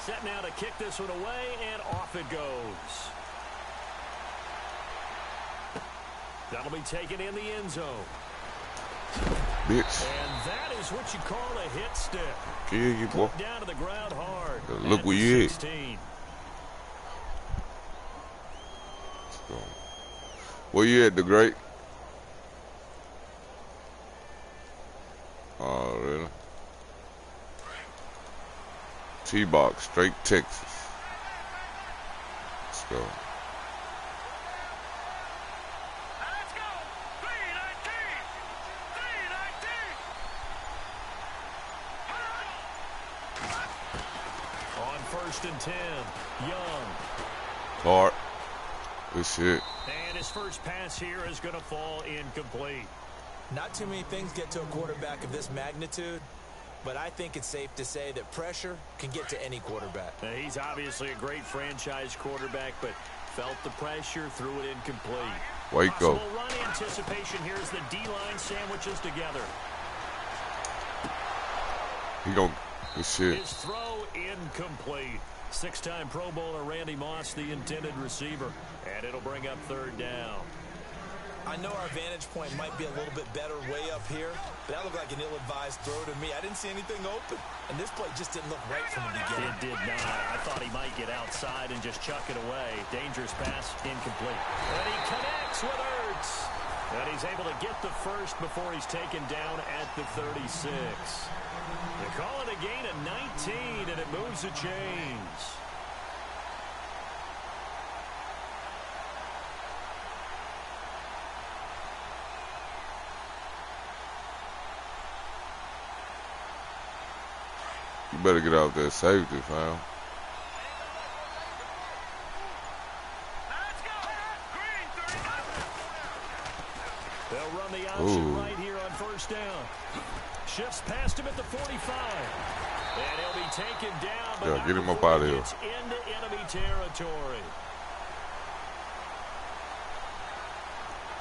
Set now to kick this one away, and off it goes. That'll be taken in the end zone. Bitch. And that is what you call a hit stick. Kill you, boy. Down to the ground hard. Look where you at. Where you at, the great? Oh, really? T-Box, straight Texas. Let's go. Let's go. 319. 319. On 1st and 10, Young. Hard. Good shit. And his first pass here is going to fall incomplete. Not too many things get to a quarterback of this magnitude, but I think it's safe to say that pressure can get to any quarterback. He's obviously a great franchise quarterback, but felt the pressure, threw it incomplete. Waco. Possible run anticipation here as the D-line sandwiches together. He gon' good shit. His throw incomplete. 6-time Pro Bowler Randy Moss, the intended receiver. And it'll bring up 3rd down. I know our vantage point might be a little bit better way up here, but that looked like an ill-advised throw to me. I didn't see anything open, and this play just didn't look right from the beginning. It did not. I thought he might get outside and just chuck it away. Dangerous pass, incomplete. And he connects with Ertz. And he's able to get the first before he's taken down at the 36. They call it a gain of 19, and it moves the chains. You better get out there safety, fam. They'll run the option right here on 1st down. Shifts past him at the 45. And he'll be taken down. But yeah, get him up out of here. Into enemy territory.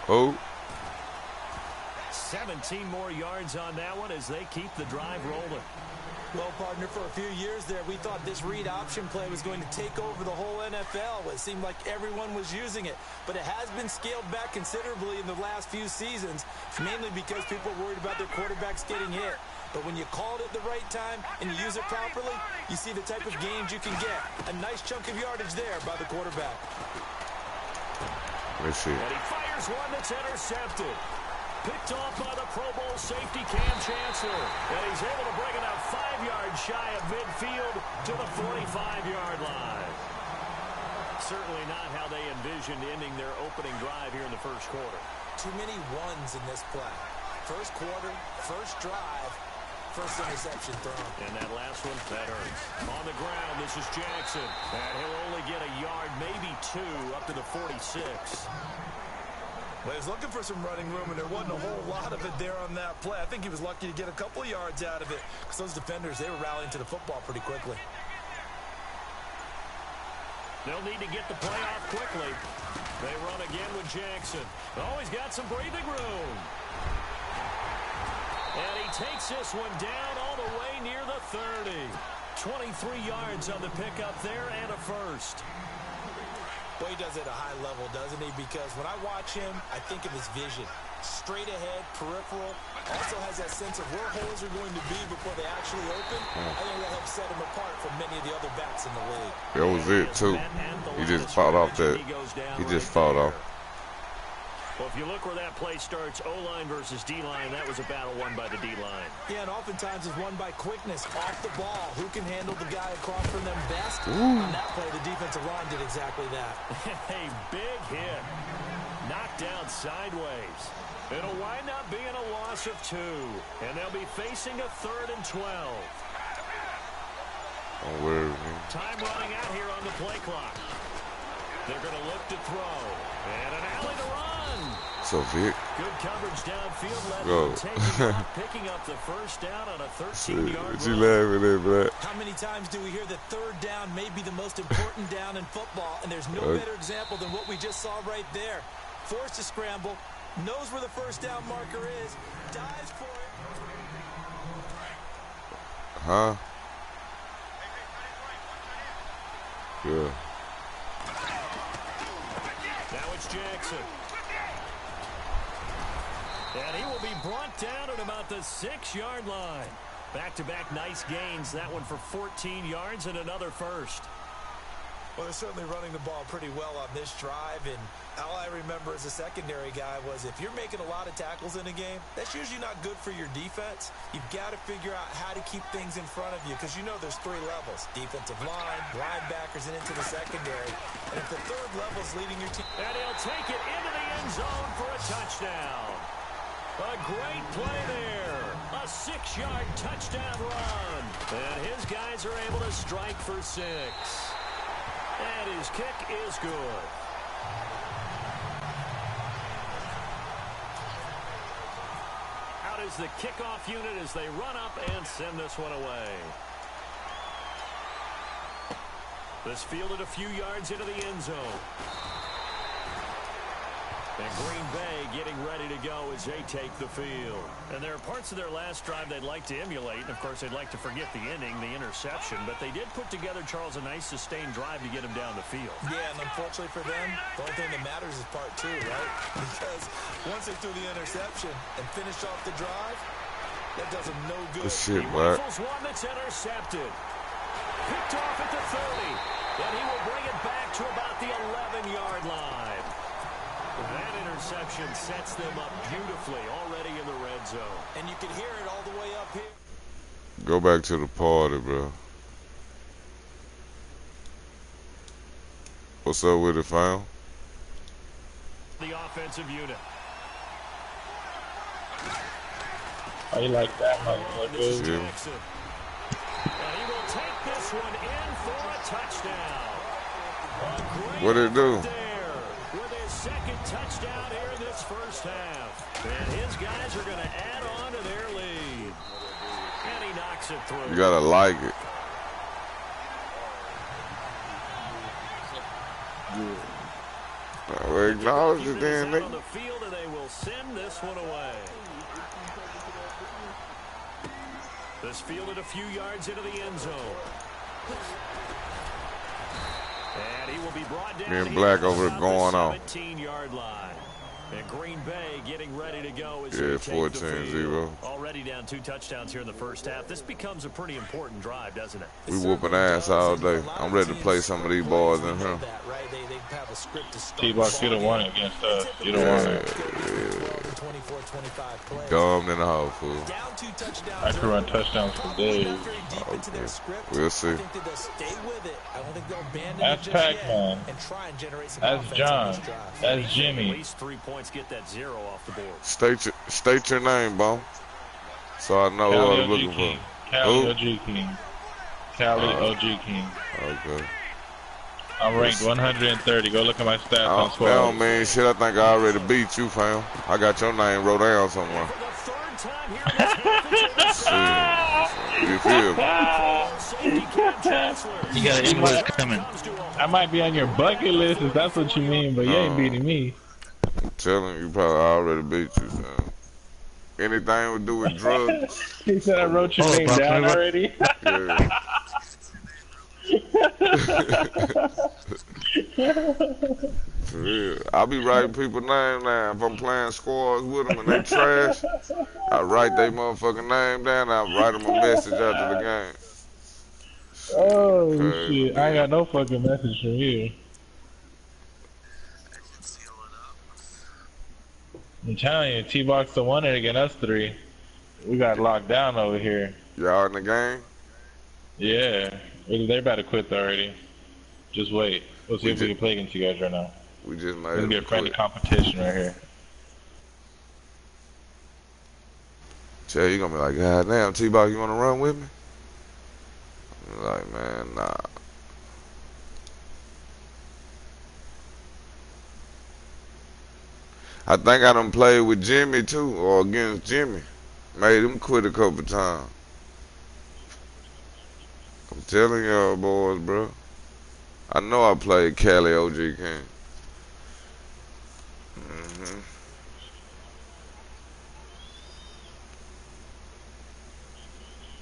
Oh. 17 more yards on that one as they keep the drive rolling. Well, partner, for a few years there, we thought this read option play was going to take over the whole NFL. It seemed like everyone was using it, but it has been scaled back considerably in the last few seasons, mainly because people are worried about their quarterbacks getting hit. But when you call it at the right time and you use it properly, you see the type of gains you can get. A nice chunk of yardage there by the quarterback. Let's see. And he fires one that's intercepted. Picked off by the Pro Bowl safety Cam Chancellor. And he's able to bring it out 5 yards shy of midfield to the 45-yard line. Certainly not how they envisioned ending their opening drive here in the first quarter. Too many ones in this play. First quarter, first drive, first interception thrown. And that last one, that hurts. On the ground, this is Jackson. And he'll only get a yard, maybe 2, up to the 46. Well, he was looking for some running room, and there wasn't a whole lot of it there on that play. I think he was lucky to get a couple of yards out of it because those defenders, they were rallying to the football pretty quickly. They'll need to get the play off quickly. They run again with Jackson. Oh, he's got some breathing room. And he takes this one down all the way near the 30. 23 yards on the pickup there and a first. Well, he does it at a high level, doesn't he? Because when I watch him, I think of his vision. Straight ahead, peripheral. Also has that sense of where holes are going to be before they actually open. I think that helps set him apart from many of the other backs in the league. That was it, too. He just fought off that. He just fought off. Well, if you look where that play starts, O-line versus D-line, that was a battle won by the D-line. Yeah, and oftentimes it's won by quickness off the ball. Who can handle the guy across from them best? Ooh. On that play, the defensive line did exactly that. A big hit. Knocked down sideways. It'll wind up being a loss of 2. And they'll be facing a 3rd and 12. Don't worry, man. Time running out here on the play clock. They're going to look to throw. And an alley to run. So, Vic. Good coverage downfield. Go. Picking up the first down on a 13-yard What you laughing at, bro? How many times do we hear that 3rd down may be the most important down in football? And there's no better example than what we just saw right there. Forced to scramble. Knows where the first down marker is. Dives for it. Huh? Yeah. Now it's Jackson. And he will be brought down at about the 6-yard line. Back-to-back nice gains. That one for 14 yards and another first. Well, they're certainly running the ball pretty well on this drive, and all I remember as a secondary guy was if you're making a lot of tackles in a game, that's usually not good for your defense. You've got to figure out how to keep things in front of you because you know there's 3 levels: defensive line, linebackers, and into the secondary. And if the 3rd level is leading your team... And he'll take it into the end zone for a touchdown. A great play there. A 6-yard touchdown run. And his guys are able to strike for 6. And his kick is good. Out is the kickoff unit as they run up and send this one away. This fielded a few yards into the end zone. And Green Bay getting ready to go as they take the field. And there are parts of their last drive they'd like to emulate. And, of course, they'd like to forget the inning, the interception. But they did put together, Charles, a nice sustained drive to get him down the field. Yeah, and unfortunately for them, the only thing that matters is part 2, right? Because once they threw the interception and finished off the drive, that does them no good. Good shit, he Mark. rifles one that's intercepted. Picked off at the 30. And he will bring it back to about the 11-yard line. That interception sets them up beautifully already in the red zone. And you can hear it all the way up here. Go back to the party, bro. What's up with it, fam? The offensive unit. Oh, you like that, motherfucker? Yeah. And he will take this one in for a touchdown. What did it do? With his 2nd touchdown here in this first half. And his guys are going to add on to their lead. And he knocks it through. You gotta like it. We acknowledge it then, on nigga. the field, and they will send this one away. This fielded a few yards into the end zone. And he will be brought down. Me and Black over there going on. 17-yard line. And Green Bay getting ready to go as Yeah, they take the 14-0. field. Already down 2 touchdowns here in the first half. This becomes a pretty important drive, doesn't it? We whooping ass all day. I'm ready to play some of these boys in here. T-Box, you don't want it against us. You don't want it. Dumb in the house, fool. I could run touchdowns for days. Okay. We'll see. That's Pac-Man. That's John. That's At Jimmy. least 3 points, get that 0 off the board. State your name, bro. So I know Cali what I'm OG looking King. for. Cali Who? OG King. Cali OG King. Okay. I'm ranked 130. Go look at my stats on That Squad. don't mean shit. I think I already beat you, fam. I got your name wrote down somewhere. For the 3rd time here, You feel me? safety Cam Chancellor. You got an English coming. I might be on your bucket list if that's what you mean, but you ain't beating me. I'm telling you, probably already beat you, fam. Anything to do with drugs? He said I wrote your name Brock down Lesnar. already. Yeah. For real. I'll be writing people's names down. If I'm playing squads with them and they trash, I write their motherfucking name down. I write them a message after the game. Oh, Crazy, shit. I ain't got no fucking message from you. I'm telling you, T-Box the one against us 3. We got locked down over here. Y'all in the game? Yeah. They're about to quit already. Just wait. We'll see if we can play against you guys right now. We just made Let's it get friendly quick. competition right here. Jay, you gonna be like, God damn, T-Box, you wanna run with me? I'm like, man, nah. I think I done played with Jimmy too, or against Jimmy. Made him quit a couple times. I'm telling y'all boys, bro. I know I played Cali OG King.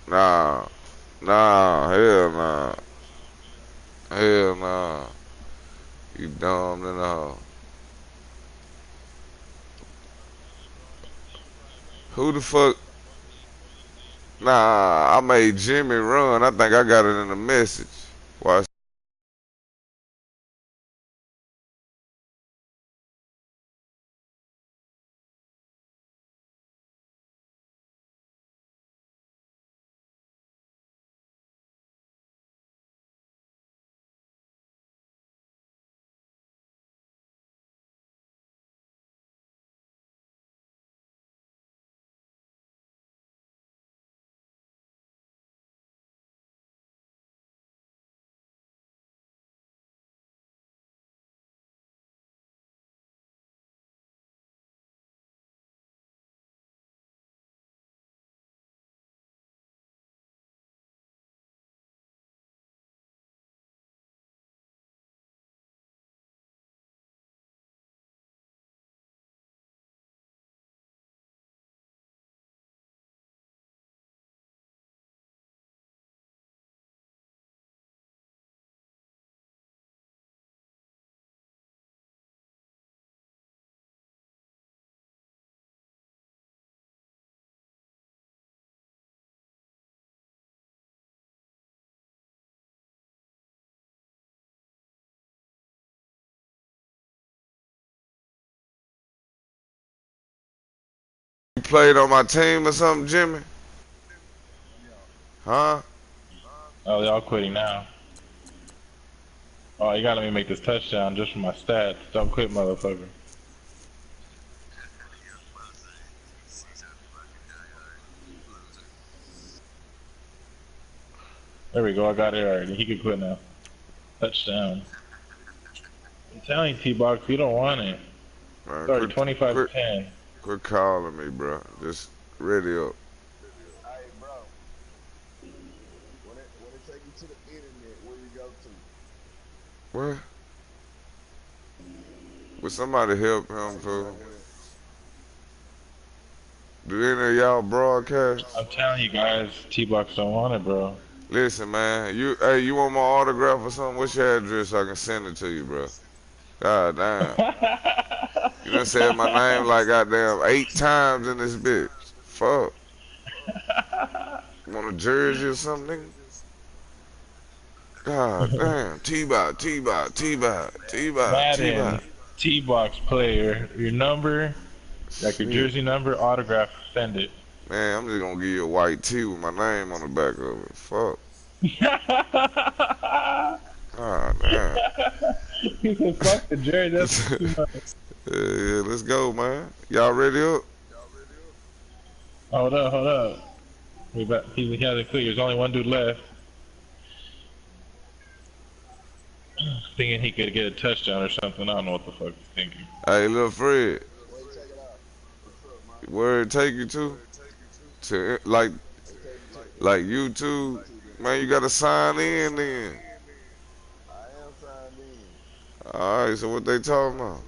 Nah, hell nah. Hell Nah. You dumb than a hoe. Who the fuck? Nah, I made Jimmy run. I think I got it in the message. Watch. You played on my team or something, Jimmy? Huh? Oh, y'all quitting now. Oh, you gotta let me make this touchdown just for my stats. Don't quit, motherfucker. There we go. I got it already. He can quit now. Touchdown. I'm telling you, T-Box, you don't want it. Man, Sorry, 25-10. quit calling me, bro. Just ready up. Hey, bro, when it take you to the internet, where you go to? What? Would somebody help him, fool? Do any of y'all broadcast? I'm telling you guys, T-Box don't want it, bro. Listen, man. Hey, you want my autograph or something? What's your address so I can send it to you, bro? God damn. You done said my name like goddamn 8 times in this bitch. Fuck. Want a jersey or something, nigga? God damn. T-Bot, T-Bot, T-Bot, T-Bot, Madden, T-Bot. T-Box player, your number, like your Shit. jersey number, autograph, send it. Man, I'm just gonna give you a white tee with my name on the back of it. Fuck. God damn. He said, fuck the jersey, that's too much. Yeah, let's go, man. Y'all ready up? Hold up, hold up. He hasn't cleared. There's only one dude left. Thinking he could get a touchdown or something. I don't know what the fuck he's thinking. Hey, little Fred, Where you take it out? What's up, man? where it take you to? To like They take you to YouTube, man. You gotta sign in then. I am signed in. All right, so what they talking about?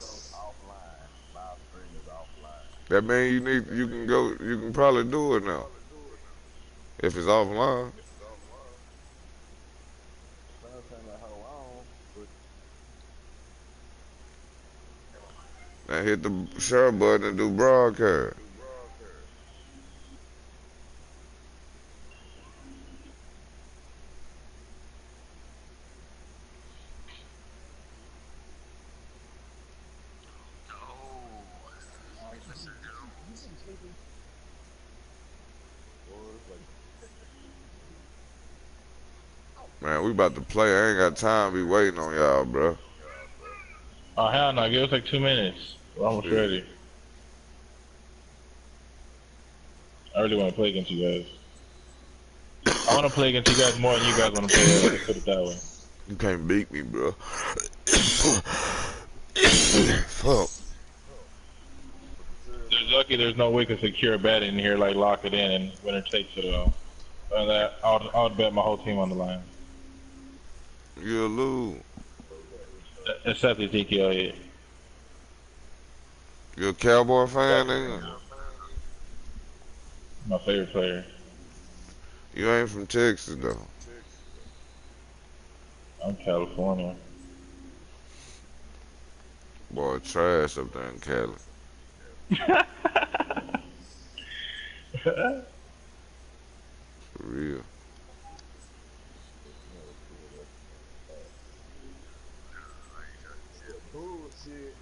Offline. Live stream is offline. That mean you can go, you can probably do it now if it's offline. Son turn that hoe on, but Now hit the share button and do broadcast. boy, it's like Man, we about to play. I ain't got time to be waiting on y'all, bro. Oh, hell no. Give us like 2 minutes. We're almost Shit. ready. I really want to play against you guys. I want to play against you guys more than you guys want to play us. Put it that way. You can't beat me, bro. Fuck. There's lucky there's no way to secure a bet in here, like lock it in and winner takes it all. And that, I would bet my whole team on the line. You'll lose. Except Ezekiel here. You a Cowboy fan, nigga? My favorite player. You ain't from Texas though. I'm California. Boy, trash up there in Cali. For real. Yeah, bullshit.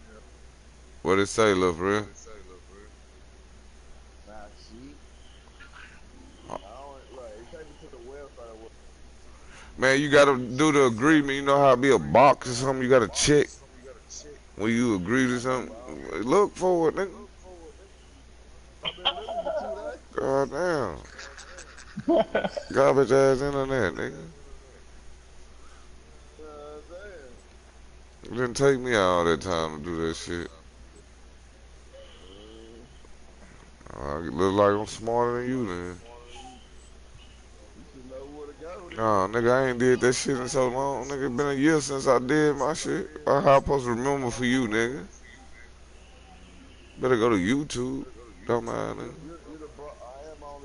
What it say, little friend? Nah, shit. I don't like. Take me to the website. Man, you gotta do the agreement. You know how it be a box or something you gotta check when you agree to I know, something? but Look for it, nigga. I've been looking for 2 days. God damn. Garbage ass internet, nigga. Damn. It didn't take me all that time to do that shit. I look like I'm smarter than you, then. You should know where to go then. Nah, nigga, I ain't did that shit in so long. Nigga, it been a year since I did my shit. How I supposed to remember for you, nigga? Better go to YouTube. Don't mind, nigga. You're the bro. I am on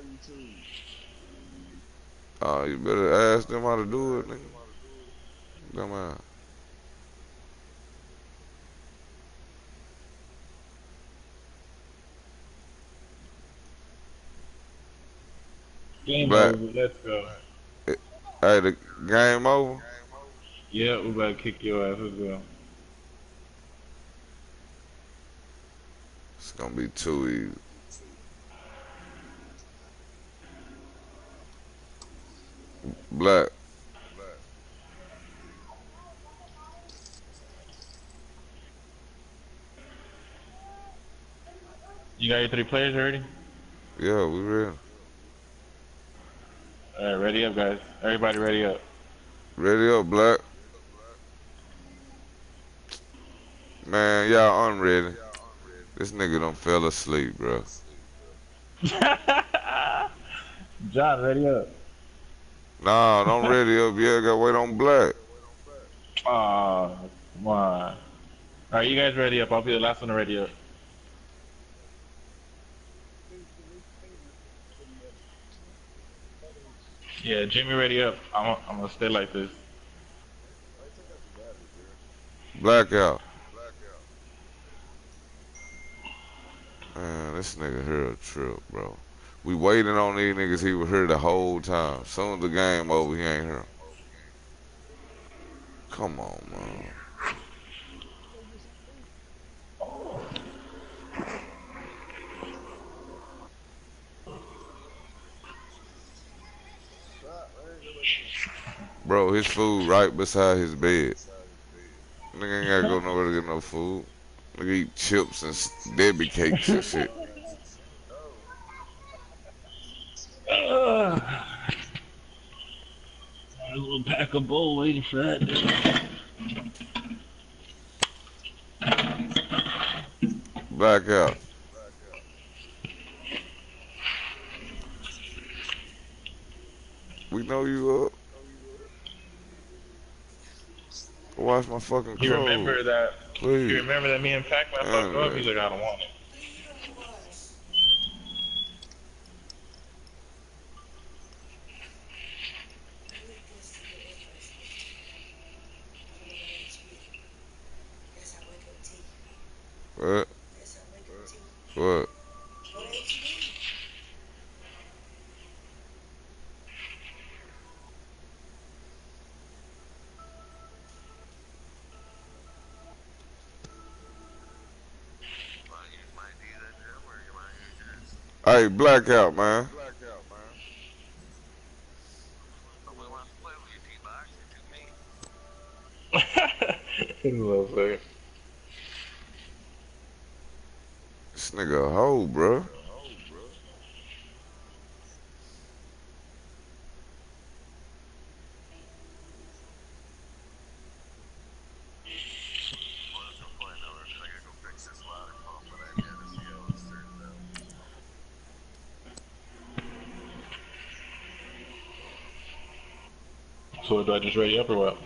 YouTube. You better ask them how to do it, nigga. Don't mind. Game Black. over. Let's go. Hey, the game over? Yeah, we about to kick your ass. Let's go. It's gonna be too easy. Black. You got your 3 players already? Yeah, we ready. All right, ready up, guys. Everybody ready up. Ready up, Black. Man, y'all unready. This nigga done fell asleep, bro. John, ready up. Nah, don't ready up yet. Gotta wait on Black. Aw, come on. All right, you guys ready up. I'll be the last one to ready up. Yeah, Jimmy, ready up. I'm gonna stay like this. Hey, take out the battery, girl. Blackout. Man, this nigga here a trip, bro. We waiting on these niggas. He was here the whole time. Soon as the game over, he ain't here. Come on, man. Stop, man. Go back to the. Bro, his food right beside his bed. Nigga ain't gotta go nowhere to get no food. Nigga eat chips and Debbie cakes and shit. Oh, Ugh. A little pack of bowl waiting for that. Blackout. We know you up. Wash my fucking He clothes, remember that. He please. remember that me and Pac-Man fucked up. Anyway, He's like, I don't want it. what? What? Hey, blackout, man. Motherfucker. This nigga a hoe, bro. So do I just ready up or what?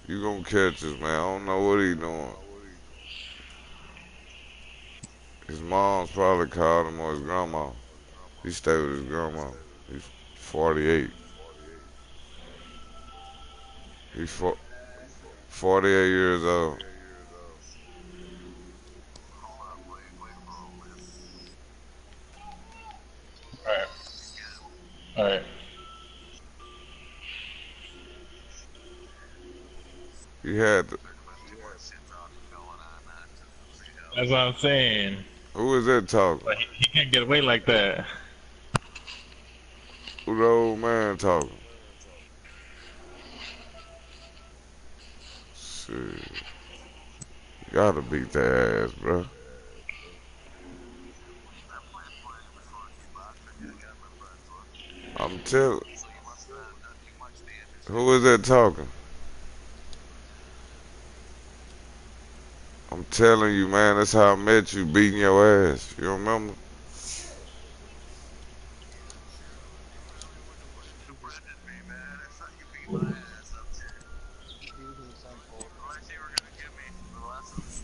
You gonna catch us, man. I don't know what he doing. His mom's probably called him or his grandma. He stayed with his grandma. He's 48. He's 48 years old. Alright. Alright. He had to, That's what I'm saying. who is that talking? Like he can't get away like that. Who the old man talking? Shit. Gotta beat that ass, bro. I'm telling. Who is that talking? I'm telling you, man, that's how I met you, beating your ass. You remember?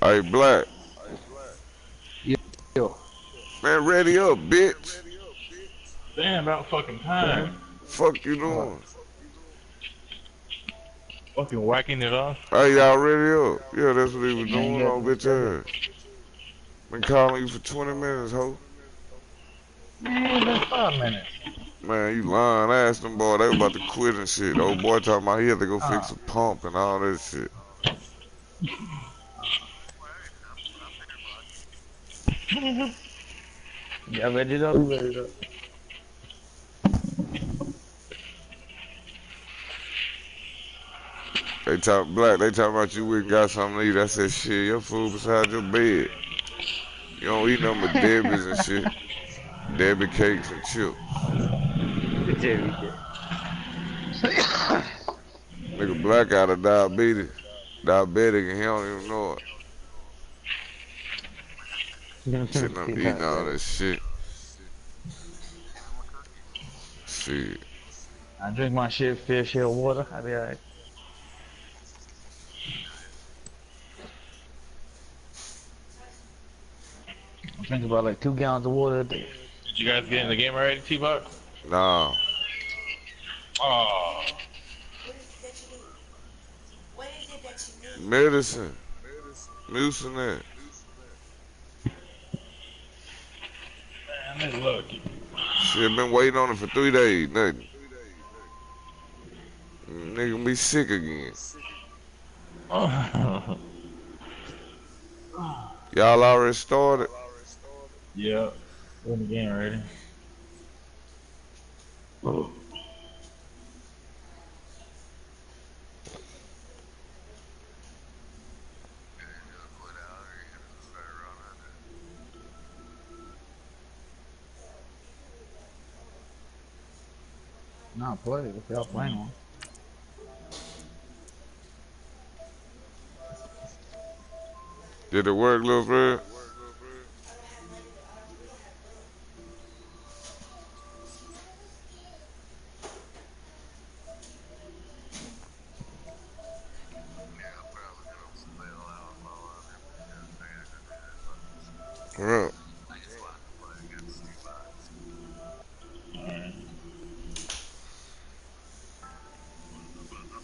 Hey, Black. Yo, Man, ready up, bitch. Damn, about fucking time. Fuck you what? doing? Fucking whacking it off. Hey, y'all ready up? Yeah, that's what he was Man, doing on bitch ass. Been calling you for 20 minutes, ho. Man, that's 5 minutes. Man, you lying ass them boy. They about to quit and shit. The old boy talking about he had to go fix Ah, a pump and all that shit. yeah, ready it up. Ready it up. They talk Black. They talking about you went and got something to eat. I said, shit, your food beside your bed. You don't eat nothing but Debbie's and shit. Debbie cakes and chips. Jerry did. Nigga Black out of diabetes. Diabetic and he don't even know it. Sitting up eating all that shit. Shit. I drink my shit, fair share of water. I be alright. I drink about like 2 gallons of water a day. Did you guys get in the game already, T-Buck? Nah. Oh. Medicine. Mucinex. Man, they lucky. Shit, been waiting on it for 3 days. Nothing. Nigga gonna be sick again. Oh. Y'all already started? Yeah. We're in the game already. Nah, play if y'all playing one. Did it work, little Fred? Yeah.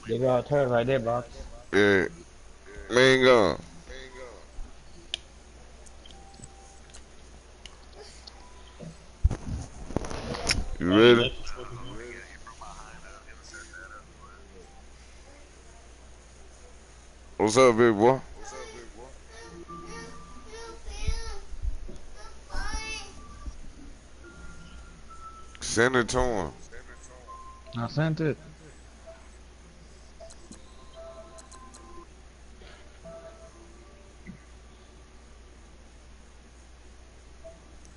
They got a turret right there, box. Yeah. Man gone. You Oh, you ready? left this fucking game? What's up, big boy? Send it to him. I sent it.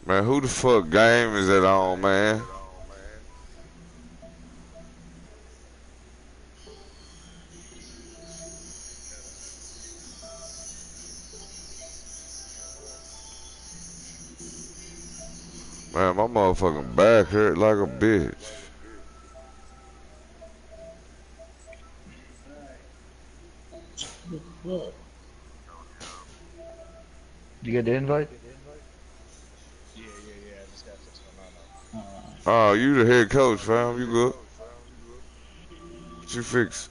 Man, who the fuck game is it on, man? Man, my motherfucking back hurt like a bitch. What? You get the invite? Yeah. I just got this one on. Oh, you the head coach, fam. You good? What you fix?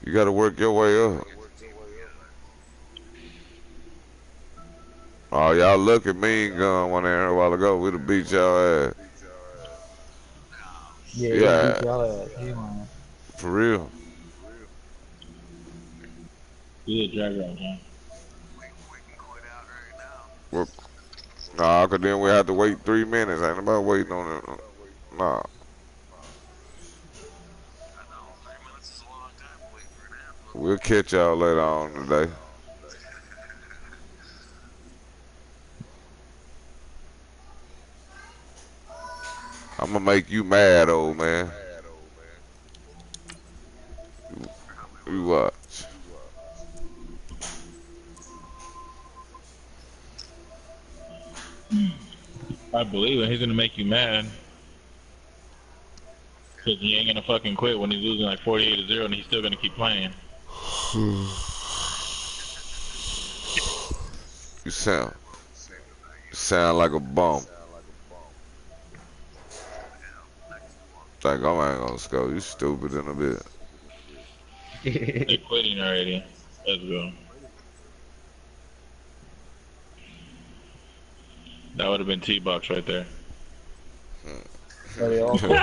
You got to work your way up. Oh, y'all look at Mean Gun one there a while ago. We'd have beat y'all ass. Yeah, he Yeah, beat y'all ass. He won. for real. You did drag out, John. Well, nah, cause then we had to wait 3 minutes. Ain't nobody waiting on it. Nah. We'll catch y'all later on today. I'm gonna make you mad, old man. You watch. I believe it. He's gonna make you mad. Cause he ain't gonna fucking quit when he's losing like 48-0 and he's still gonna keep playing. You sound like a bum. Think I ain't gonna score. You stupid in a bit. They're quitting already. Let's go. That would have been T-Box right there. Are they all cool?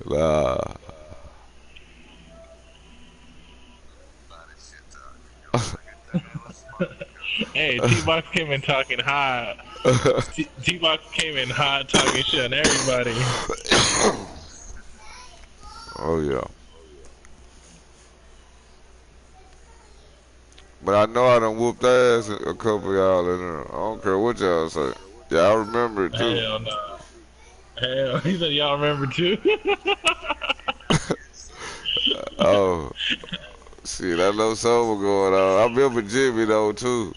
Nah. Hey, T-Box came in talking hot. T-Box came in hot talking shit on everybody. Oh yeah. But I know I done whooped ass a couple of y'all in there. I don't care what y'all say. Yeah, I remember it too. Hell no. Hell, he said y'all remember too. Oh, shit, I know something going on. I remember Jimmy though too.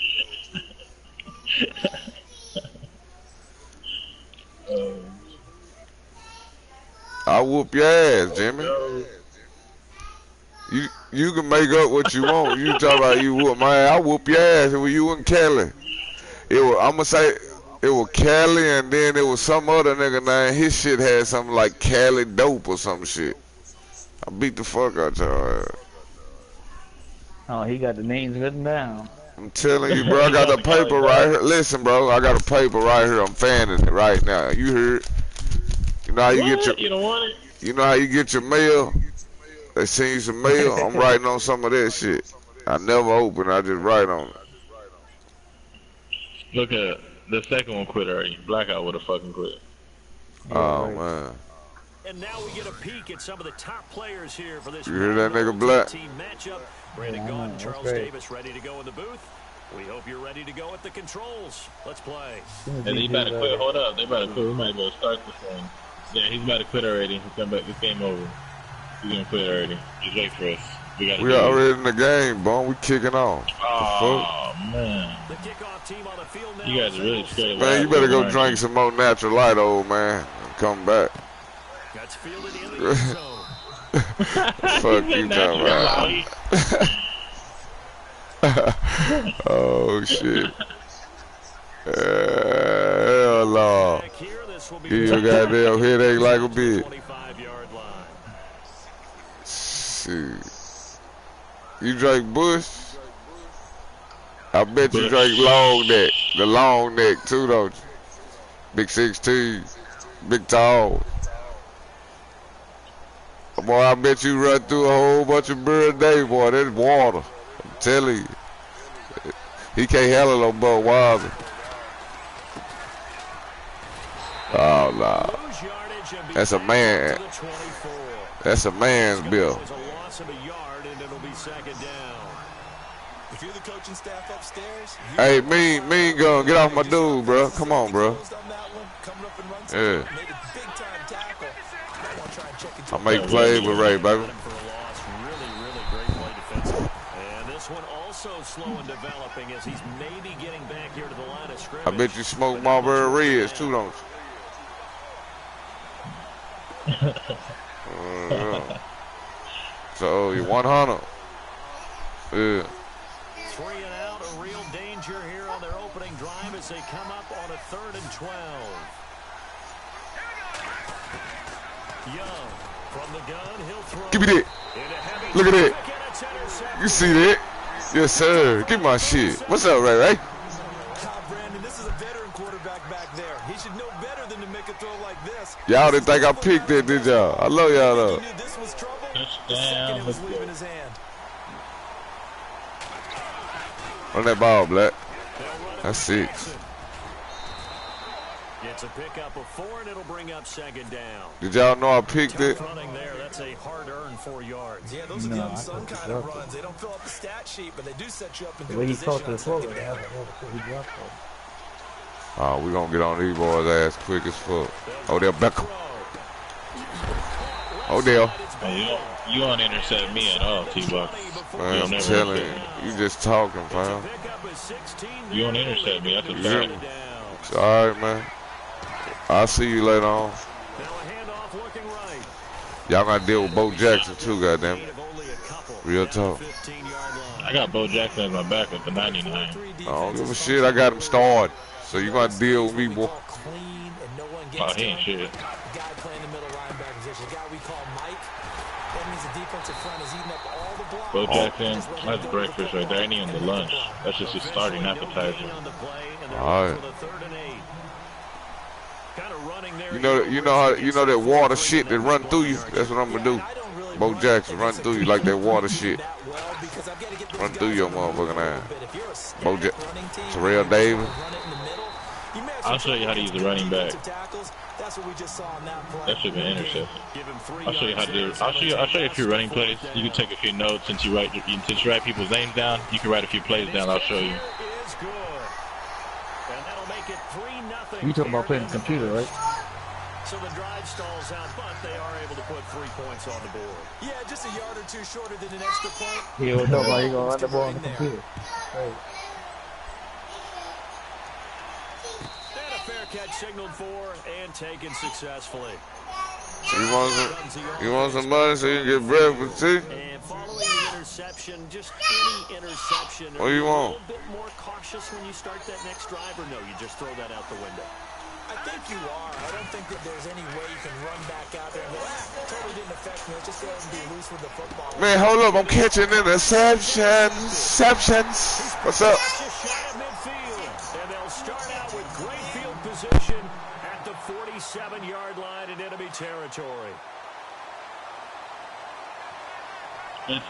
I whoop your ass, Jimmy. You can make up what you want. You talk about you whoop my ass. I whoop your ass. It was you and Kelly. I'ma say it was Kelly and then it was some other nigga name. His shit had something like Cali Dope or some shit. I beat the fuck out your ass. Oh, he got the names written down. I'm telling you, bro. I got the paper right here. Listen, bro. I got a paper right here. I'm fanning it right now. You heard? You know how you get your. You don't want it? You know how you get your mail? They send you some mail. I'm writing on some of that shit. I never open. I just write on it. Look at the second one quit already. Blackout would have fucking quit. Yeah, Oh right. man. And now we get a peek at some of the top players here for this You hear that nigga Black? team matchup. Brandon Gaudin and Charles Davis ready to go in the booth. We hope you're ready to go at the controls. Let's play. And he about to quit. Hold up. They about to quit. We might go start this thing. Yeah, he's about to quit already. He's come back. This game over. He's gonna quit already. Just wait for us. We already in the game, bro. We kicking off. Oh man. The kickoff team on the field now. You guys are really scared. Man, you better go drink some more natural light, old man, and come back. That's fielded in the end zone. Fuck you talking about? Oh shit. Hell no. Give your goddamn headache like a bitch. Shit. You drink Bush? I bet you drink long neck. The long neck too, don't you? Big 16, big tall. Boy, I bet you run through a whole bunch of beer a day, boy. That's water. I'm telling you. He can't handle no Budweiser. Oh, no. That's a man. That's a man's bill. If you're the coaching staff upstairs, hey, mean gun, get off my dude, bro. Come on, bro. Yeah. I make plays with Ray, baby. Really great play defensively. And this one also slow in developing as he's maybe getting back here to the line of scrimmage. I bet you smoke Marlboro Reds too, don't you? Yeah. So you 100. Yeah. 3 and out, a real danger here on their opening drive as they come up on a 3rd and 12. Young from the gun, he'll throw. Give me that. Look at that. You see that? Yes, sir. Give me my shit. What's up, Ray Ray? Brandon, this is a veteran quarterback back there. He should know better than to make a throw like this. Y'all didn't think I picked that, did y'all? I love y'all though. He knew this was trouble. The second it was leaving his hand. Run that ball, Black. That's 6. It's a pickup of 4, and it'll bring up 2nd down. Did y'all know I picked it? Running there, that's a hard-earned 4 yards. Yeah, those are the unsung kind of runs. They don't fill up the stat sheet, but they do set you up in good He position caught the on foot. 2nd down. Oh, we gonna get on these boys' ass quick as fuck. Odell Beckham. Odell. Hey, you don't intercept me at all, T-Buck. Man, I'm telling you, you just talking, fam. You don't intercept me. That's a fact. It's all right, man. I'll see you later on. Y'all gotta deal with Bo Jackson too, goddamn. Real talk. I got Bo Jackson as my backup for 99. I don't give a shit. I got him starred. So you gotta deal with me, boy. Oh, he ain't shit. Guy playing the middle linebacker position, the guy we call Mike. That means the defensive front is eating up all the blocks. Bo Jackson, that's breakfast right there. Ain't even the lunch. That's just his starting appetizer. All right. You know that water shit that run through you. That's what I'm gonna do. Bo Jackson run through you like that water shit. Run through your motherfucking ass. Bo Jackson, Terrell Davis. I'll show you how to use the running back. That should be an interception. I'll show you how to do it. I'll show you a few running plays. You can take a few notes since you write people's names down. You can write a few plays down. I'll show you. You talking about playing the computer, right? So the drive stalls out, but they are able to put 3 points on the board. Yeah, just a yard or two shorter than an extra point. He don't know why he gonna run the ball on the computer. Right. And a fair catch signaled for and taken successfully. You want some money so you can get breakfast too? And following the interception, just any interception. What do you want? A little bit more cautious when you start that next drive, or no, you just throw that out the window? I think you are. I don't think that there's any way you can run back out there and go, totally didn't affect me. Let's just go ahead and be loose with the football. Man, hold up. I'm catching interceptions. What's up? Just shy of midfield, and they'll start out with great field position at the 47-yard line in enemy territory. Good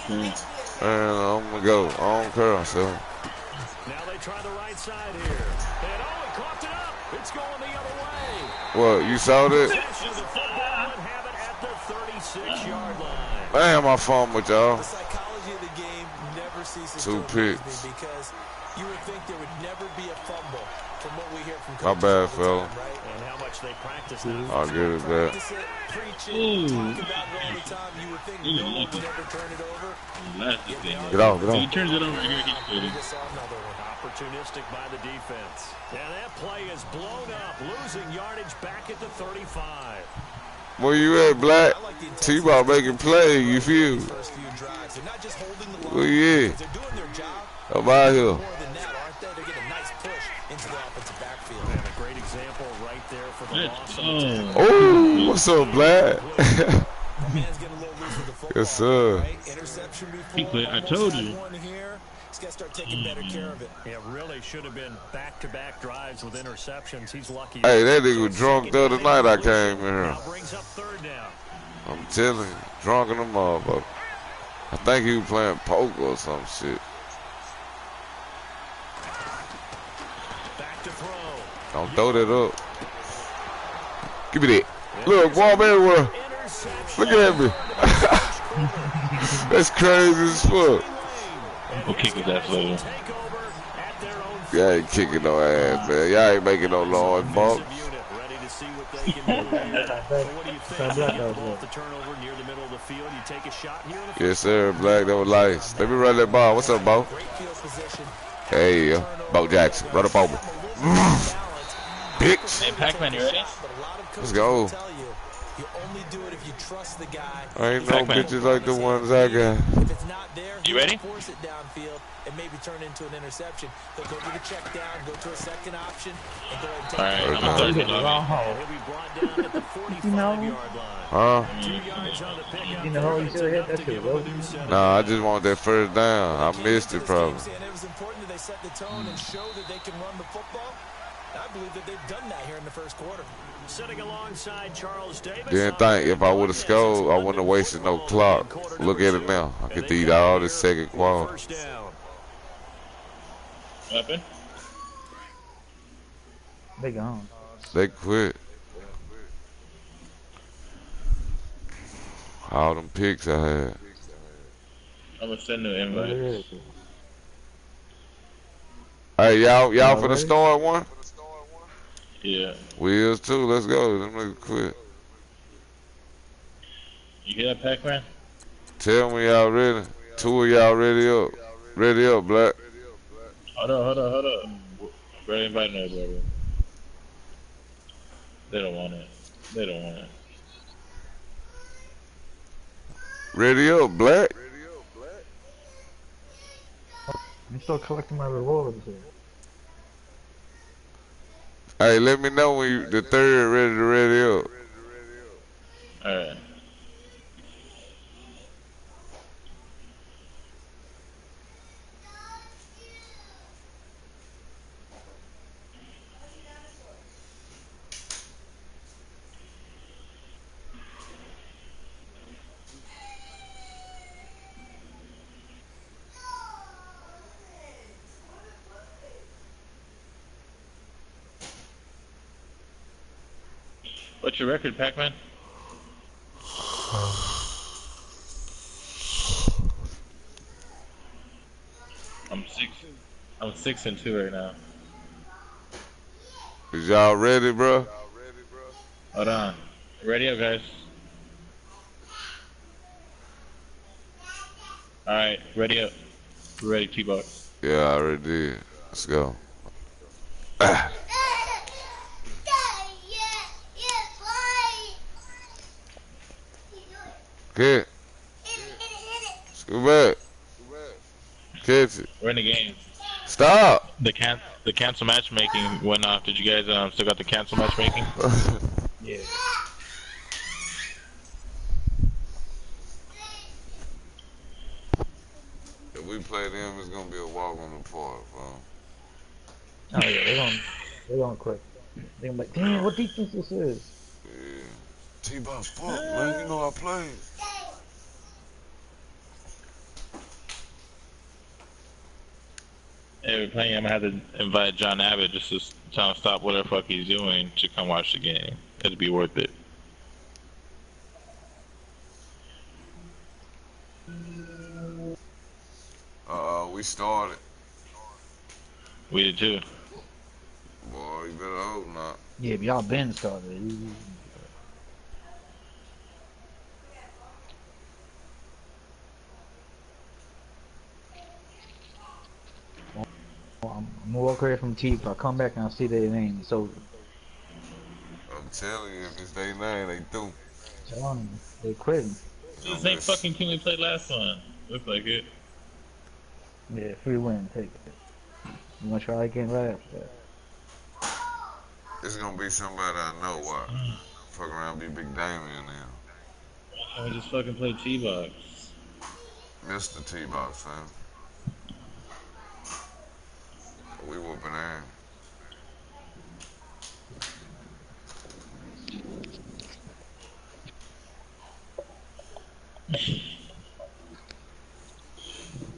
chance. Man, I'm gonna go. I don't care. So. Now they try the right side here. And he coughed it up. It's going the other way. What, you saw that? Possession of the football and have it at the 36-yard line. Damn, I fumbled, y'all. The psychology of the game never ceases Two to amaze picks. me because you would think there would never be a fumble from what we hear from My coaches bad, all the fella. time, right? And how much they practice that. I'll get it back. Practice it, preach it, talk about it all the time. You would think no one would ever turn it over. Get off, get He off. turns it over here. He's We good. just saw another one. Opportunistic by the defense. And that play is blown up, losing yardage back at the 35. Where you at, Black? I like the T-Ball making play, you feel? first few drives. They're not just holding the line. Where you at? They're doing their job. I'm out here. More than that, aren't they? They're getting a nice push into the offensive backfield. And a great example right there for the loss. Oh, what's up, Black? My man's getting a little loose with the football. Yes, sir. Right? Interception before. I told you. One here. He's got to start taking better care of it. It really should have been back-to-back drives with interceptions. He's lucky. Hey, that nigga was drunk the other night I came in here. Now brings up 3rd down. I'm telling you, drunk in the motherfucker. I think he was playing poker or some shit. Back to throw. Don't throw that up. Give me that. Look, ball everywhere. Look at me. That's crazy as fuck. We'll kick his ass later. Y'all ain't kicking no ass, man. Y'all ain't making no noise, Bob. Yes, sir, Black. That was nice. Let me run that ball. What's up, Bo? Hey, Bo Jackson. Run up over. Picks. Hey, Pac-Man, you ready? Let's go. You only do it if you trust the guy. Ain't no bitches like the ones I got. If it's not there, you ready? Force it downfield and maybe turn into an interception. He'll go to the check down, go to a second option, and go ahead and take All right, I'm Hit the wrong And hole. he'll be brought down at the 45-yard line. Huh? 2 yards on the pickup. You know, you should have hit that shit, bro. Nah, I just want that first down. I missed it probably. It was important that they set the tone and show that they can run the football. I believe that they've done that here in the first quarter. Sitting alongside Charles Davis. Didn't think if I would have scored, I wouldn't have wasted no clock. Look at it now. I could eat all this second quarter. First down. Weapon? They gone. They quit. All them picks I had. I'm gonna send an invite. Hey, y'all finna start one? Yeah. We is too. Let's go. Them niggas quit. You hear that, Pac-Man? Tell me y'all ready. 2 of y'all ready up. Ready up, Black. Hold up. Bro, invite no, brother. They don't want it. Ready up, Black. I'm still collecting my rewards here. Hey, let me know when you the third ready up. Alright. What's your record, Pac-Man? I'm 6-2 right now. Is y'all ready, bro? Hold on. Ready up, guys. Alright, ready up. We're ready, T-Box. Yeah, I already did. Let's go. Get. Scoot back. Catch it. We're in the game. Stop. The cancel matchmaking went off. Did you guys still got the cancel matchmaking? Yeah. If we play them, it's gonna be a walk on the park, bro. Oh yeah, they gonna quit. They gonna be like, damn, what defense this is? Yeah. T-Box, fuck, man. You know I play. Hey, we're playing. I'm gonna have to invite John Abbott just to tell him to stop whatever the fuck he's doing to come watch the game. It'd be worth it. We started. We did too. Boy, you better hope not. Yeah, but y'all been started. I'm gonna walk away from T. If I come back and I see their name, it's over. I'm telling you, if it's their name, they do. Telling them, they quitting. It's the same fucking team we played last time. Looks like it. Yeah, free win, take it. You wanna try again right after that? It's gonna be somebody I know. Why? Fuck around, be Big Damien now. I just fucking play T-Box. Mr. T-Box, fam. We whooping ass.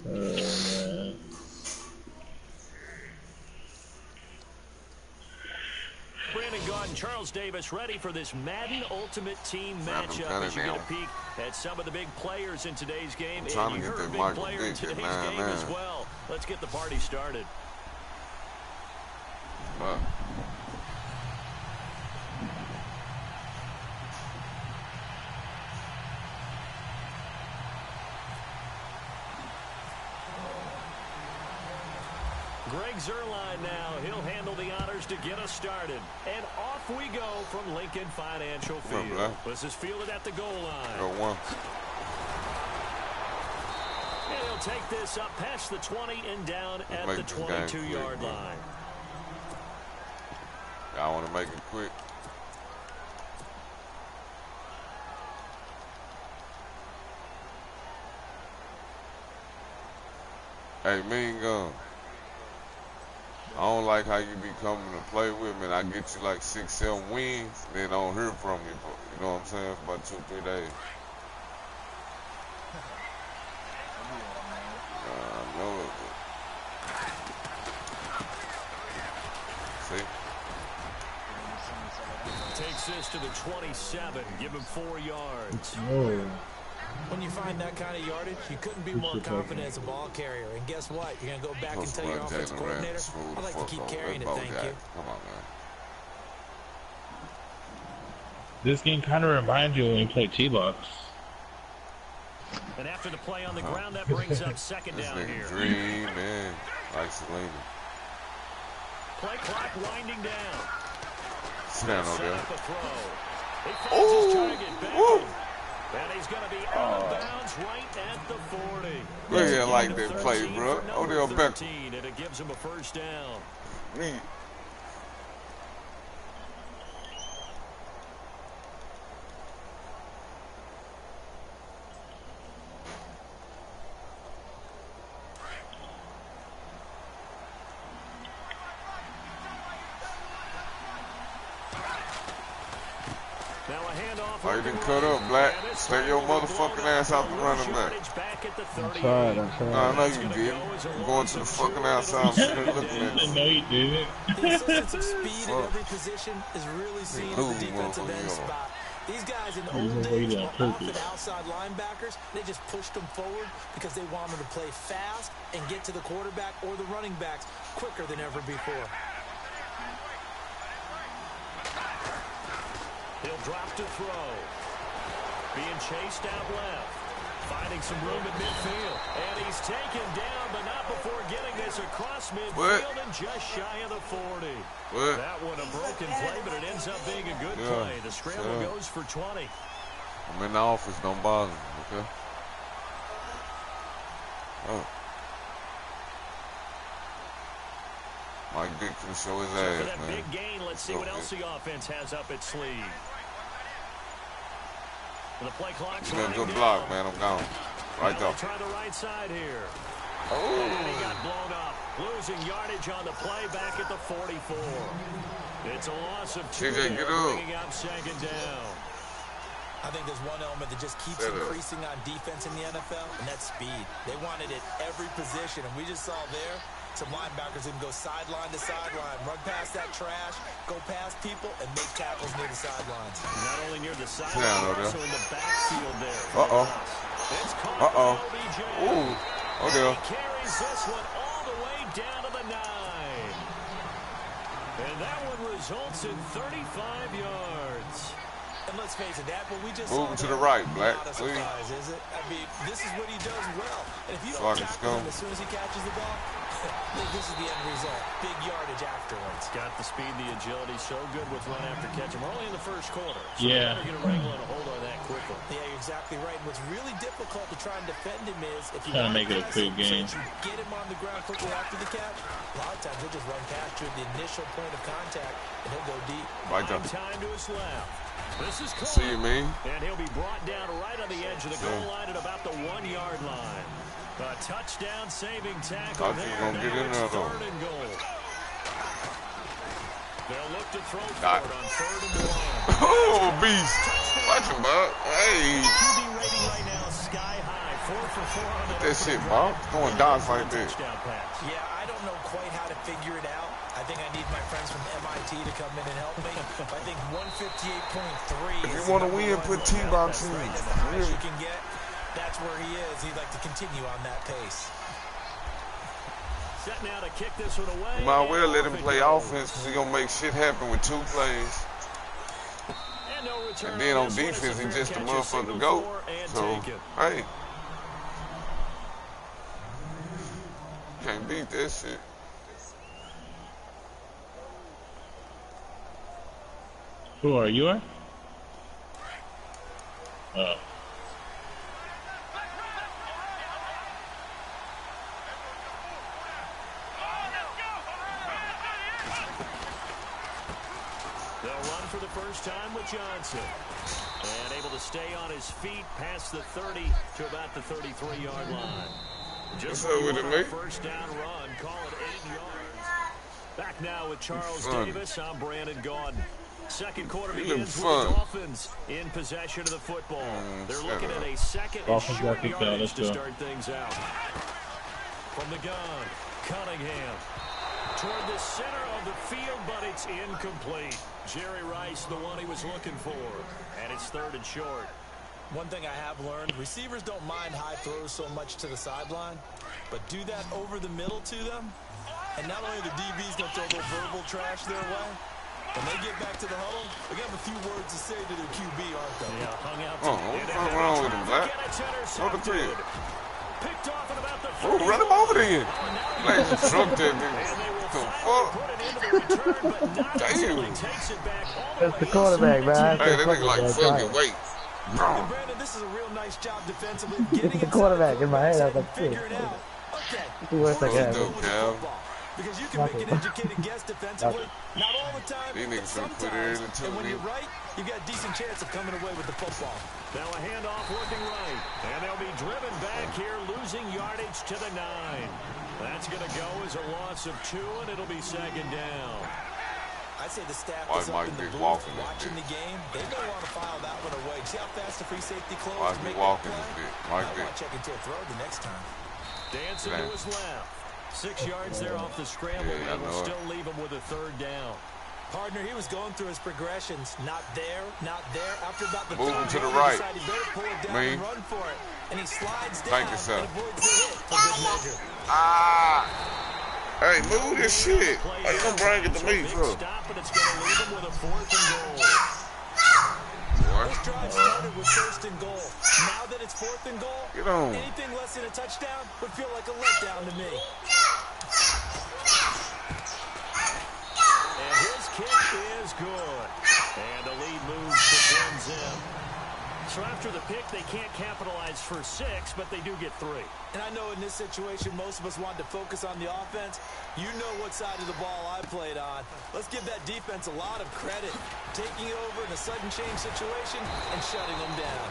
Man. Brandon Gaudin, Charles Davis ready for this Madden Ultimate Team matchup as you get a peek at some of the big players in today's game. And trying to you get heard a that big Michael player in Vick at today's 9-9. game as well. Let's get the party started. Greg Zuerlein now. He'll handle the honors to get us started. And off we go from Lincoln Financial Field. This is fielded at the goal line. Go one. And he'll take this up past the 20 and down at the 22-yard line. I want to make it quick. Hey, Mean Gun. I don't like how you be coming to play with me and I get you like 6-7 wins, then I don't hear from you. You know what I'm saying? For about 2-3 days. I know it. See? Takes this to the 27. Give him 4 yards. When you find that kind of yardage, you couldn't be more confident as a ball carrier. And guess what? You're going to go back and tell your offensive coordinator, I'd like to keep carrying it, thank you. Come on, man. This game kind of reminds you when you play T-Box. And after the play on the ground, that brings up second down here. Dream, man. Isolated. Play clock winding down. Sit down over there. He finds his target back. And he's going to be out of bounds right at the 40. Yeah, I like that play, bro. Odell Beckham. And it gives him a first down. Man. Why you didn't cut up, Black? Stay your motherfucking ass out the running back. I'm trying. No, I know you did. I'm going to the fucking outside. I'm sitting there looking at you. No, you didn't. The assistance of speed at every position is really seen at the defensive end spot. These guys in the old days were often outside linebackers. They just pushed them forward because they wanted to play fast and get to the quarterback or the running backs quicker than ever before. He'll drop to throw. Being chased out left. Finding some room at midfield. And he's taken down, but not before getting this across midfield and just shy of the 40. That one a broken play, but it ends up being a good play. The scramble goes for 20. I'm in the office. Don't bother me, okay? Oh. Mike Vick can show his ass, for that man. Big gain, let's see what else the offense has up its sleeve. The play clock's running good down. block, man. I'm gone. Right there. Try the right side here. Oh. And he got blown up. Losing yardage on the play back at the 44. It's a loss of 2 there, bringing up second down. I think there's one element that just keeps increasing on defense in the NFL, and that's speed. They want it at every position, and we just saw there some linebackers who can go sideline to sideline, run past that trash, go past people, and make tackles near the sidelines. Not only near the sideline, but also in the backfield there. It's caught Uh-oh. OBJ. Ooh. Okay. He carries this one all the way down to the 9. And that one results in 35 yards. And let's face it, that what we just Moving saw to the right, Black, not a please. surprise, is it? I mean, this is what he does well. And if you don't tackle him as soon as he catches the ball, this is the end result. Big yardage afterwards. Got the speed, the agility, so good with run after catch. We're only in the first quarter. So yeah. You're going to wrangle and hold on that quickly. Yeah, you're exactly right. What's really difficult to try and defend him is if you trying to make it a quick game. So you get him on the ground quickly after the catch. A lot of times he'll just run past you at the initial point of contact, and he'll go deep. Right there. Time to his left. This is See you, man. And he'll be brought down right on the edge of the goal line at about the 1-yard line. A touchdown saving tackle there. Gonna get in there, though. 3rd and goal. They'll look to throw for it on 3rd and 1. Oh, beast. Watch him, Bob. Hey. QB rating right now sky high. 4 for 4 on that shit, Bob. Going down like that. Yeah, I don't know quite how to figure it out. I think I need my friends from MIT to come in and help me. I think 158.3. If you want to win, put T-Box in. Right? That's the highest you can get. That's where he is. He'd like to continue on that pace. Set now to kick this one away. You might well let him play offense because he's going to make shit happen with 2 plays. And then on defense, he's just a motherfucker go. So, hey. Can't beat that shit. Who are you? Are? They'll run for the first time with Johnson. And able to stay on his feet past the 30 to about the 33-yard line. Just with it, mate? first down run, call it 8 yards. Back now with Charles Davis. I'm Brandon Gaudin. Second quarter begins with the Dolphins in possession of the football. They're looking at a second and short yardage to start things out. From the gun, Cunningham. Toward the center of the field, but it's incomplete. Jerry Rice, the one he was looking for. And it's third and short. One thing I have learned, receivers don't mind high throws so much to the sideline, but do that over the middle to them. And not only the DB's going to throw their verbal trash their way, when they get back to the huddle, they have a few words to say to their QB, aren't they? Yeah, hung out. What's wrong with him, Black? Over 3. Picked off at about the Oh, run him over there. Like you truck that nigga. What the fuck? Damn. That's the quarterback, man. Hey, that nigga like fucking wait. And Brandon, this is a real nice job defensively. It's the quarterback in my head. I was like, shit. Okay. Worse I guess. Because you can make an educated guess defensively. Not all the time, but sometimes. And when you're right, you've got a decent chance of coming away with the football. Now a handoff working right. And they'll be driven back here, losing yardage to the 9. That's going to go as a loss of 2, and it'll be second down. I'd say the staff is up in the booth watching the game. They may want to file that one away. See how fast the free safety closed to make that play? I want to check into a throw the next time. Dancing to his left. 6 yards there off the scramble, but will still leave him with a third down. Partner, he was going through his progressions. Not there, not there. After about the moving third to the he right. decided he better pull it down and run for it. And he slides down Thank you, sir. and avoids the hit for good measure. Hey, move this shit. How you gonna bring it to me, bro? Stop, and it's going to leave him with a 4th and goal. This drive started with 1st and goal. Now that it's 4th and goal, get on. Anything less than a touchdown would feel like a letdown to me. And his kick is good. And the lead moves to 10 zip. So after the pick, they can't capitalize for 6, but they do get 3. And I know in this situation, most of us wanted to focus on the offense. You know what side of the ball I played on. Let's give that defense a lot of credit. Taking it over in a sudden change situation and shutting them down.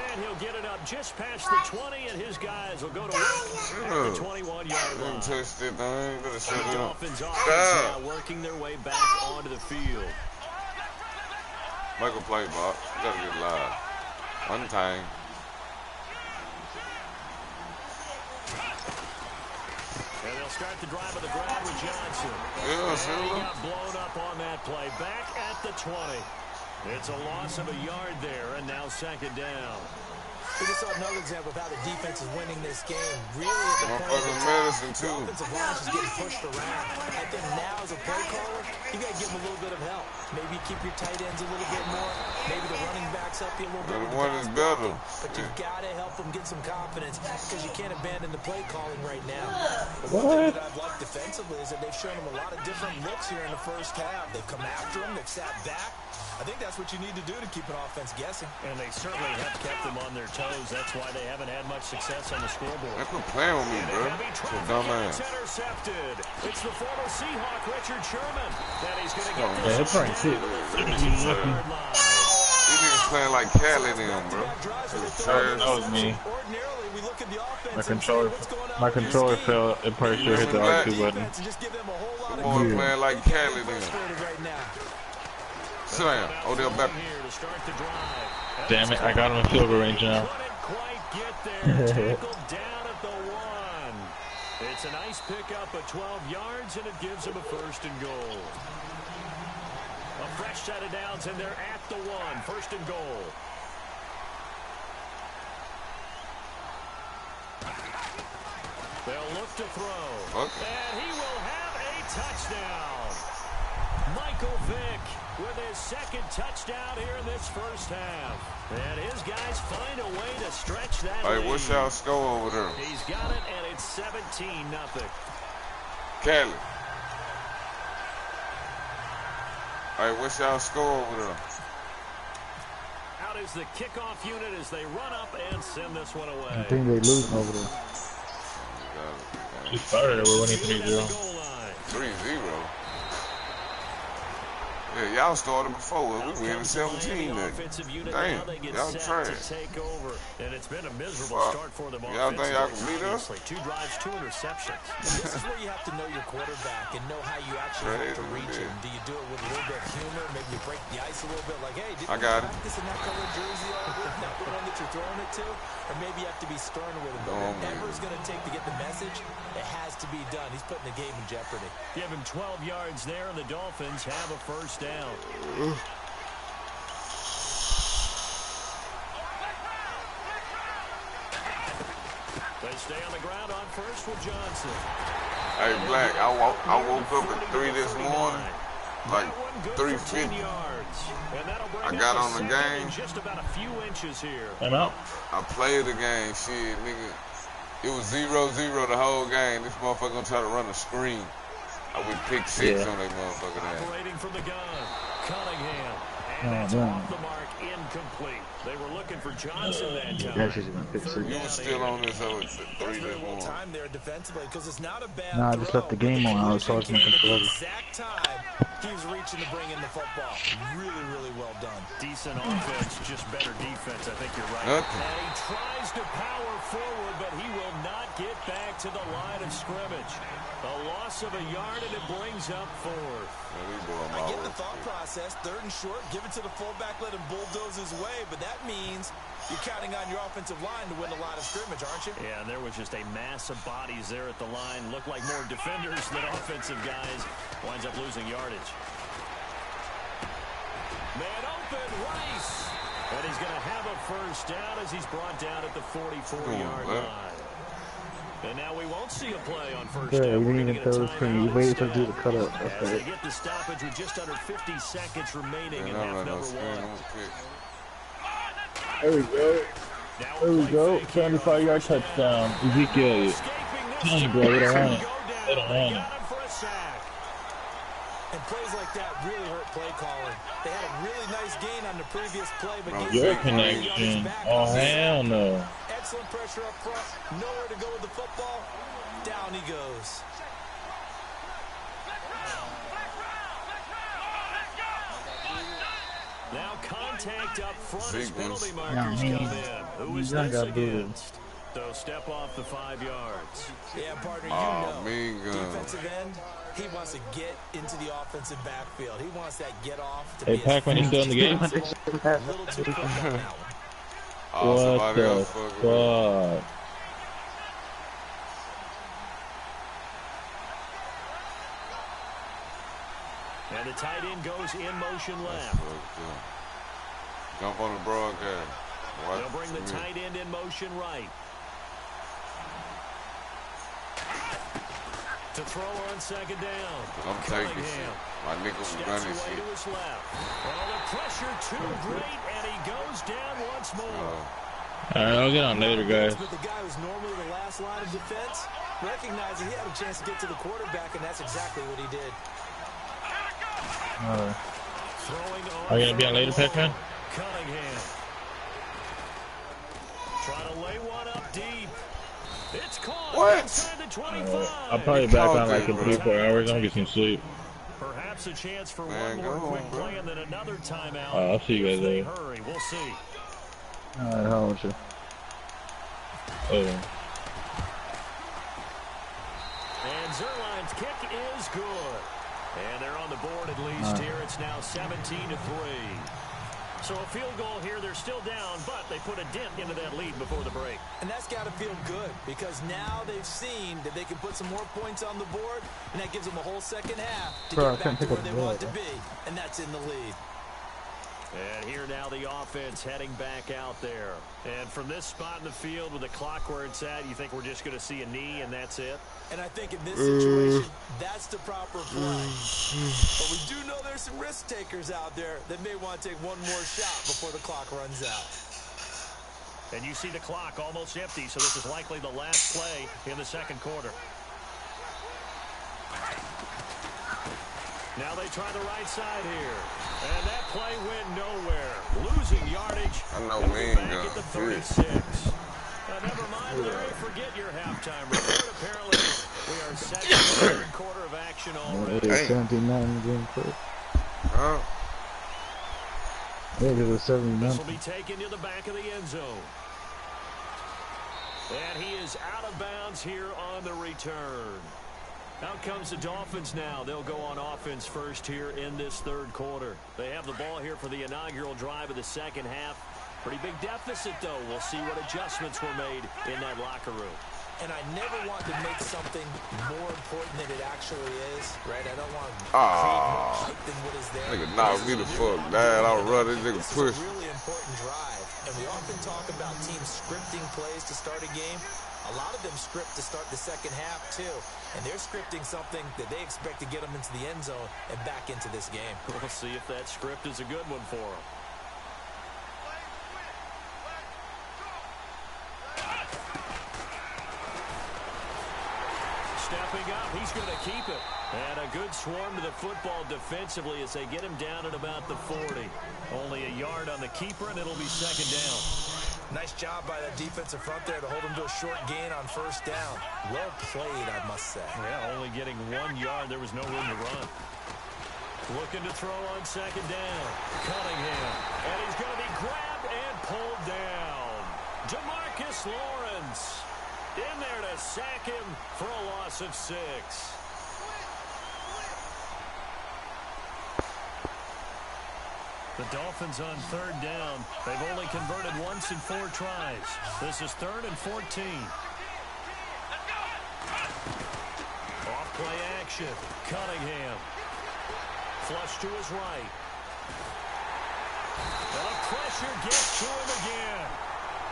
And he'll get it up just past the 20, and his guys will go to work at the 21-yard line. The Dolphins are now working their way back onto the field. Make a play, Bob. You gotta get live. One time. And they'll start the drive with a grab with Johnson. Yeah, and he got blown up on that play. Back at the 20. It's a loss of a yard there, and now second down. We just saw another example of how the defense is winning this game. Really at the point of the medicine too. The offensive line is getting pushed around. I think now as a play caller, you got to give them a little bit of help. Maybe keep your tight ends a little bit more. Maybe the running backs help you a little bit. The one is better. But you've got to help them get some confidence because you can't abandon the play calling right now. The one thing that I've liked defensively is that they've shown them a lot of different looks here in the first half. They've come after them. They've sat back. I think that's what you need to do to keep an offense guessing. And they certainly have kept them on their toes. That's why they haven't had much success on the scoreboard. That's what playing with me, bro. It's intercepted. It's the former Seahawk, Richard Sherman, that he's going to get that's right, too. These niggas playing like Cali them, bro. That was me. My controller fell. It probably should hit the R2 button. The boy playing like Cali them. Slam. Odell Beckham. Damn it, I got him in field goal range now. It's a nice pickup of 12 yards, and it gives him a 1st and goal. A fresh set of downs, and they're at the 1. 1st and goal. They'll look to throw. And he will have a touchdown. Michael Vick with his 2nd touchdown here in this first half. And his guys find a way to stretch that lead. Hey, what's y'all score over there? He's got it, and it's 17-0. Cali. Hey, what's y'all score over there? Out is the kickoff unit as they run up and send this one away. I think they losing over there. She started. We're winning 3-0. 3-0. Yeah, y'all started before. We winning 17 then. Damn, y'all trash. Take over, and it's been a miserable start for them. Y'all think y'all can beat us? 2 drives, 2 interceptions. This is where you have to know your quarterback and know how you actually have to reach him. Do you do it with a little bit of humor? Maybe you break the ice a little bit, like, hey, did you practice in that color jersey all week? Not the one that you're throwing it to? Or maybe you have to be stern with him. But whatever it's going to take to get the message, it has to be done. He's putting the game in jeopardy. Give him 12 yards there, and the Dolphins have a first down. They stay on the ground on first with Johnson. Hey, Black, I woke up at 3 this morning, like 3:50. I got on the game. Just about a few inches here. I'm out. I played the game, shit, nigga. It was 0-0 the whole game. This motherfucker gonna try to run a screen. I would pick 6 on that motherfucker there. Operating from the gun, Cunningham. And that's off the mark, incomplete. They were looking for Johnson that time. That's just gonna fix it. You were still on this over 3 this morning. Time there defensively because it's not a bad Nah, I just left the game on. I was talking to controller. Exact time he was reaching to bring in the football. Really, really well done. Decent offense, just better defense. I think you're right. And he tries to power forward, but he will not get back to the line of scrimmage. A loss of a yard, and it brings up 4th. I get the thought process. 3rd and short, give it to the fullback, let him bulldoze his way, but that means you're counting on your offensive line to win a lot of scrimmage, aren't you? Yeah, and there was just a mass of bodies there at the line. Looked like more defenders than offensive guys. Winds up losing yardage. Man open, Rice. And he's going to have a first down as he's brought down at the 44-yard line. And now we won't see a play on first down. Yeah, you didn't even throw the screen. You waited to do the cut up. As they get the stoppage with just under 50 seconds remaining in half number 1. There we go. There we go. 75-yard touchdown. Ezekiel. Tell you, bro, they don't run it. They don't run it. And plays like that really hurt play calling. They had a really nice gain on the previous play, but your connection. Oh, hell no. Excellent pressure up front. Nowhere to go with the football. Down he goes. Now contact up front as penalty markers come in. Who is this against? So step off the 5 yards. Yeah, partner, you know. Defensive end, he wants to get into the offensive backfield. He wants that get off to be Pac-Man, he's still in the game? a little too quick on that one. What the fuck? And the tight end goes in motion left. Jump on the broadcast. They'll bring the tight end in motion right. To throw on 2nd down. I'm taking shit. My nickel's gunning shit. To his left. Oh, the pressure too great, and he goes down once more. Alright, I'll get on later, guys. But the guy who's normally the last line of defense, recognizing he had a chance to get to the quarterback, and that's exactly what he did. Are you going to be on later, Pac-Man? Cunningham. Trying to lay one up deep. It's caught. What? I'll probably back on like in 3-4 hours. I'm going to get some sleep. Perhaps a chance for one more quick play and then another timeout. I'll see you guys later. Hurry, we'll see. Alright, how about you? And Zerline's kick is good. And they're on the board at least here. It's now 17-3. So a field goal here. They're still down, but they put a dent into that lead before the break. And that's got to feel good because now they've seen that they can put some more points on the board, and that gives them a whole second half to get back to where they want to be, and that's in the lead. And here now the offense heading back out there. And from this spot in the field with the clock where it's at, you think we're just going to see a knee and that's it? And I think in this situation, that's the proper play. But we do know there's some risk takers out there that may want to take one more shot before the clock runs out. And you see the clock almost empty, so this is likely the last play in the second quarter. Now they try the right side here. And that play went nowhere. Losing yardage. I know They'll we be ain't back gonna at the fit. 36. Never mind, Larry. Forget your halftime report. Apparently, we are set for the third quarter of action already. It was 17-9 game first. Huh? Yeah, it was 7-9. This will be taken to the back of the end zone. And he is out of bounds here on the return. Out comes the Dolphins now. They'll go on offense first here in this third quarter. They have the ball here for the inaugural drive of the second half. Pretty big deficit, though. We'll see what adjustments were made in that locker room. And I never want to make something more important than it actually is, right? I don't want to create more hype than what is there. Nigga knocked me the fuck down. I'll run this nigga push. This is a really important drive. And we often talk about teams scripting plays to start a game. A lot of them script to start the second half, too. And they're scripting something that they expect to get them into the end zone and back into this game. We'll see if that script is a good one for them. Stepping up, he's going to keep it. And a good swarm to the football defensively as they get him down at about the 40. Only a yard on the keeper, and it'll be second down. Nice job by the defensive front there to hold him to a short gain on first down. Well played, I must say. Yeah, only getting 1 yard. There was no room to run. Looking to throw on second down. Cunningham. And he's going to be grabbed and pulled down. DeMarcus Lawrence in there to sack him for a loss of 6. The Dolphins on third down. They've only converted once in 4 tries. This is 3rd and 14. Off play action. Cunningham. Flush to his right. And the pressure gets to him again.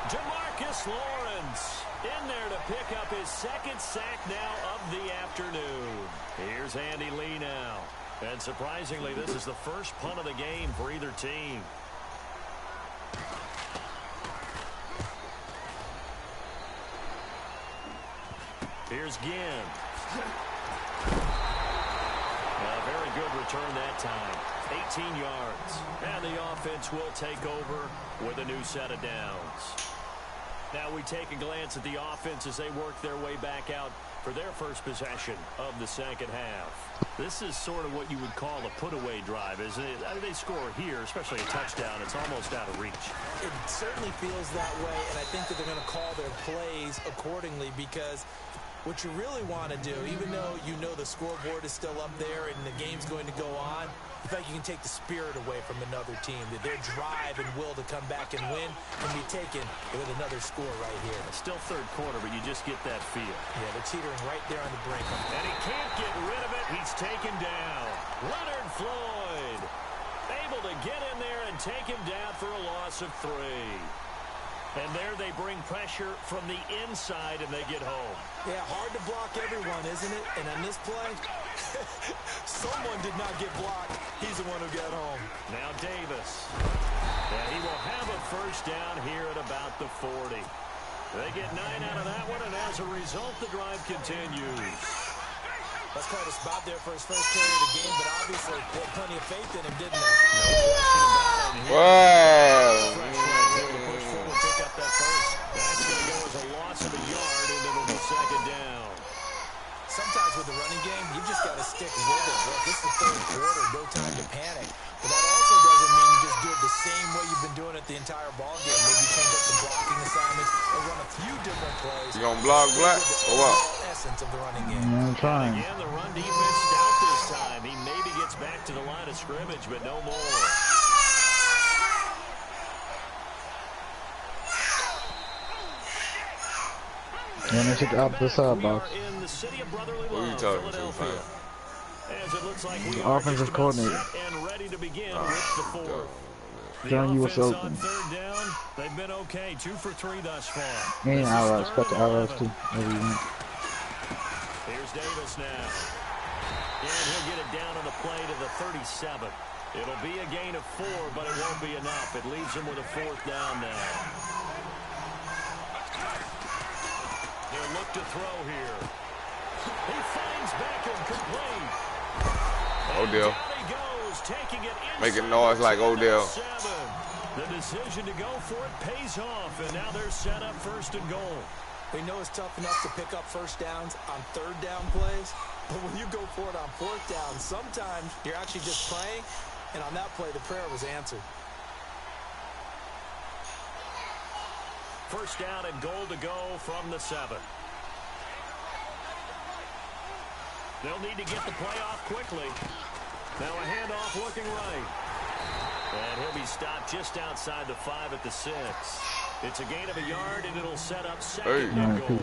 DeMarcus Lawrence in there to pick up his 2nd sack now of the afternoon. Here's Andy Lee now. And surprisingly, this is the first punt of the game for either team. Here's Ginn. A very good return that time. 18 yards. And the offense will take over with a new set of downs. Now we take a glance at the offense as they work their way back out for their first possession of the second half. This is sort of what you would call a put-away drive, isn't it? I mean, they score here, especially a touchdown. It's almost out of reach. It certainly feels that way, and I think that they're going to call their plays accordingly because what you really want to do, even though you know the scoreboard is still up there and the game's going to go on, I feel like you can take the spirit away from another team. That their drive and will to come back and win can be taken with another score right here. It's still third quarter, but you just get that feel. Yeah, they're teetering right there on the brink. And he can't get rid of it. He's taken down. Leonard Floyd able to get in there and take him down for a loss of 3. And there they bring pressure from the inside and they get home. Yeah, hard to block everyone, isn't it? And on this play, someone did not get blocked. He's the one who got home. Now Davis. And he will have a first down here at about the 40. They get 9 out of that one, and as a result, the drive continues. That's quite a spot there for his first carry of the game, but obviously they had plenty of faith in him, didn't they? No question about it. Wow. Pick up that first. That's going to go as a loss of a yard, and it'll be second down. Sometimes with the running game, you just got to stick with it. Look, this is the third quarter, no time to panic. But that also doesn't mean you just do it the same way you've been doing it the entire ball game. Maybe change up some blocking assignments or run a few different plays. You gonna block black or what? Essence of the running game. I'm trying. Again, the run defense stout this time. He maybe gets back to the line of scrimmage, but no more. And they took the opposite side, boss. In the city of brotherly What are you love, talking to, Philadelphia. fam? As it looks like we The are offensive just about coordinator. set and ready to begin with the fourth. The Telling you what's offense open. on third down, they've been okay. 2 for 3 thus far. And This is IRS, third got the and IRS 11. too. Whatever you want. Here's Davis now. And he'll get it down on the play to the 37. It'll be a gain of 4, but it won't be enough. It leaves him with a 4th down now. He'll look to throw here. He finds Beckham complete. Odell. Down he goes, taking it Making noise like Odell. The decision to go for it pays off, and now they're set up 1st and goal. We know it's tough enough to pick up first downs on 3rd down plays, but when you go for it on 4th down, sometimes you're actually just praying, and on that play, the prayer was answered. 1st down and goal to go from the 7. They'll need to get the play off quickly. Now a handoff looking right. And he'll be stopped just outside the 5 at the 6. It's a gain of a yard, and it'll set up 2nd and goal.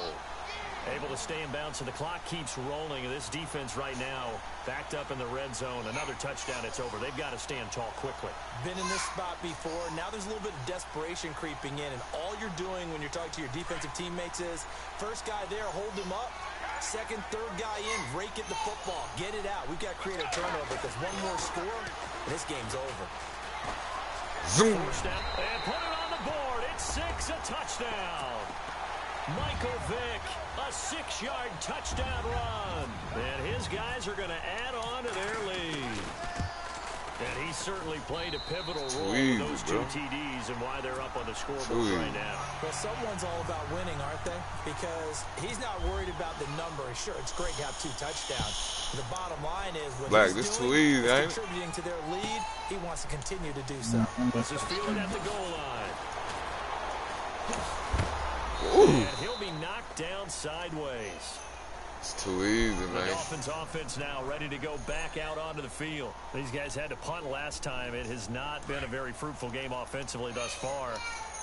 Able to stay in bounds, so the clock keeps rolling. And this defense right now backed up in the red zone. Another touchdown, it's over. They've got to stand tall quickly. Been in this spot before. Now there's a little bit of desperation creeping in, and all you're doing when you're talking to your defensive teammates is first guy there, hold him up. 2nd, 3rd guy in, rake at the football. Get it out. We've got to create a turnover because one more score, and this game's over. Zoom. And put it on the board. It's 6, a touchdown. Michael Vick, a 6-yard touchdown run. And his guys are going to add on to their lead. And he certainly played a pivotal role in those 2 TDs and why they're up on the scoreboard right now. Well, someone's all about winning, aren't they? Because he's not worried about the number. Sure, it's great to have 2 touchdowns. The bottom line is what he's doing is contributing to their lead. He wants to continue to do so. Let's just feel it at the goal line. Ooh. And he'll be knocked down sideways. It's too easy, man. The Dolphins offense now ready to go back out onto the field. These guys had to punt last time. It has not been a very fruitful game offensively thus far.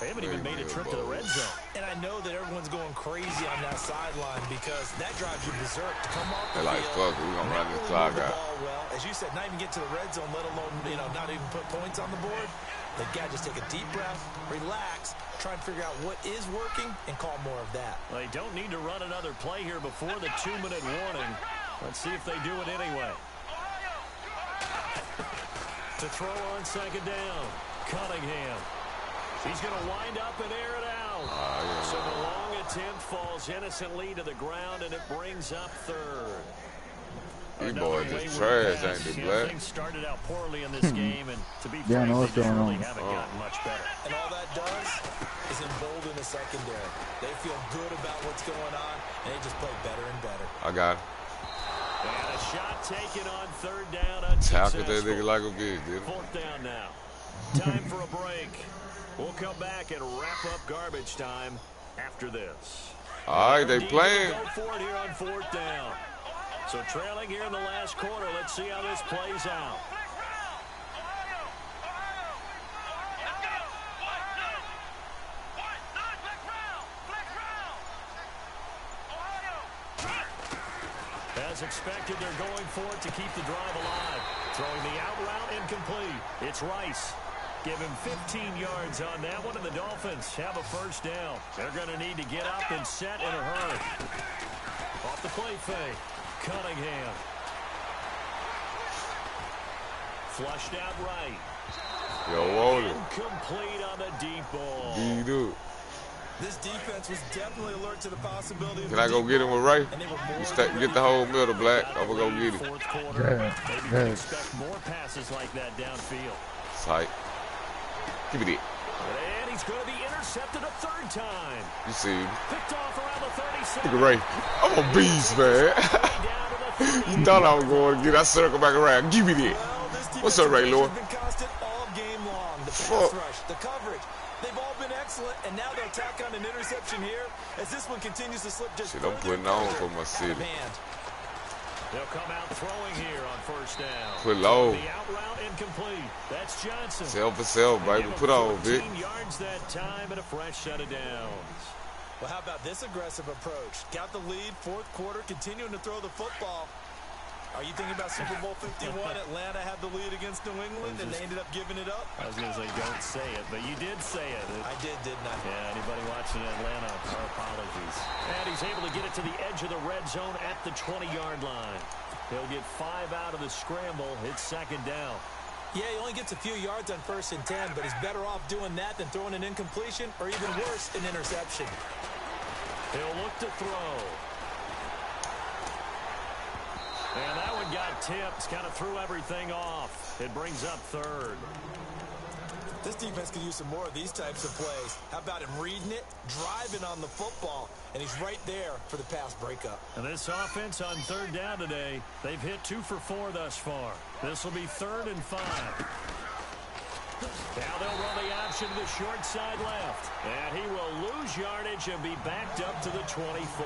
They haven't even made a trip to the red zone. And I know that everyone's going crazy on that sideline because that drives you berserk to come off the They're like, field. fuck it, we're going to run this clock out. Well, as you said, not even get to the red zone, let alone, not even put points on the board. They've got to just take a deep breath, relax, try and figure out what is working, and call more of that. They don't need to run another play here before the 2-minute warning. Let's see if they do it anyway. To throw on 2nd down, Cunningham. He's going to wind up and air it out. So the long attempt falls innocently to the ground, and it brings up 3rd. These boys just trash, ain't they, Black? Things started out poorly in this game, and to be frank, they really haven't gotten much better. And all that does is embolden the secondary. They feel good about what's going on, and they just play better and better. I got it. And a shot taken on 3rd down, unsuccessful. Tackle that nigga like a bitch, dude. 4th down now. Time for a break. We'll come back and wrap up garbage time after this. All right, they playing. Go for it here on 4th down. So trailing here in the last quarter. Let's see how this plays out. As expected, they're going for it to keep the drive alive. Throwing the out route incomplete. It's Rice. Give him 15 yards on that one, and the Dolphins have a 1st down. They're going to need to get up and set in a hurry. Off the play fake. Cunningham. Flushed out right. Yo, Walter. Incomplete on the deep ball. Dude. This defense was definitely alert to the possibility of Can I go get him with Ray? You get the whole middle, Black. I'm going to go get him. 4th quarter. Maybe you can expect more passes like that downfield. Tight. Give me that. And he's going to be intercepted a 3rd time. You see him. Picked off around the 37. Look at Ray. I'm a beast, man. You thought I was going to get that circle back around. Give me that. What's up, Ray Lord? Been constant all game long. The pass rush, the coverage, they've all been excellent, and now they'll tack on an interception here as this one continues to slip just Shit, I'm putting on for my city. They'll come out throwing here on 1st down. Put low. The out route incomplete. That's Johnson. Self for self, baby. Put on, Vic. 14 yards that time and a fresh set of downs. Well, how about this aggressive approach? Got the lead, 4th quarter, continuing to throw the football. Are you thinking about Super Bowl 51? Atlanta had the lead against New England, and they ended up giving it up? I was going to say, don't say it, but you did say it. I did, didn't I? Yeah, anybody watching Atlanta, our apologies. And he's able to get it to the edge of the red zone at the 20-yard line. He'll get 5 out of the scramble. It's 2nd down. Yeah, he only gets a few yards on 1st and 10, but he's better off doing that than throwing an incompletion, or even worse, an interception. He'll look to throw. And that one got tipped, kind of threw everything off. It brings up third. This defense could use some more of these types of plays. How about him reading it, driving on the football, and he's right there for the pass breakup. And this offense on third down today, they've hit 2 for 4 thus far. This will be 3rd and 5. Now they'll run the option to the short side left. And he will lose yardage and be backed up to the 24.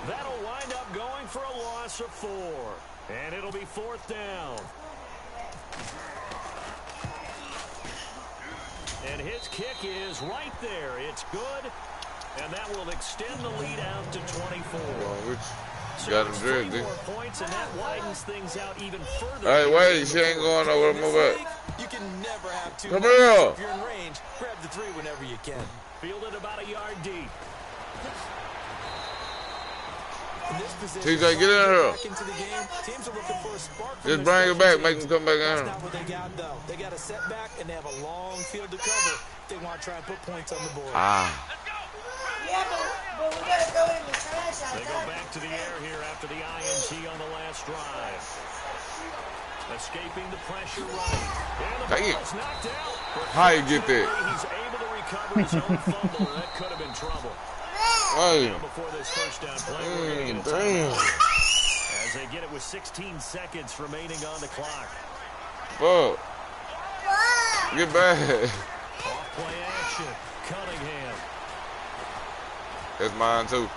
That'll wind up going for a loss of 4. And it'll be 4th down. And his kick is right there. It's good. And that will extend the lead out to 24. So got him drilled, dude. More points, and that widens things out even further. Hey, wait, she ain't going nowhere. Move back. You can never have too Come much. here. If you're in range, grab the 3 whenever you can. Fielded about a yard deep. In this position, TJ, get in here. back into the game, teams are looking for a spark from Just their bring it back. special Make him come back That's in. not what they got, though. They got a setback, and they have a long field to cover if they want to try and put points on the board. Ah. Yeah, but we gotta throw it in the trash. They go back to the air here after the INT on the last drive. Escaping the pressure right. And the Dang it. ball's knocked out. But How you get that? He's able to recover his own fumble. That could have been trouble. Hey. Now before this first down play, we're going to get a Damn. timeout. As they get it with 16 seconds remaining on the clock. Fuck. Get back. Off play action. Cunningham. That's mine too.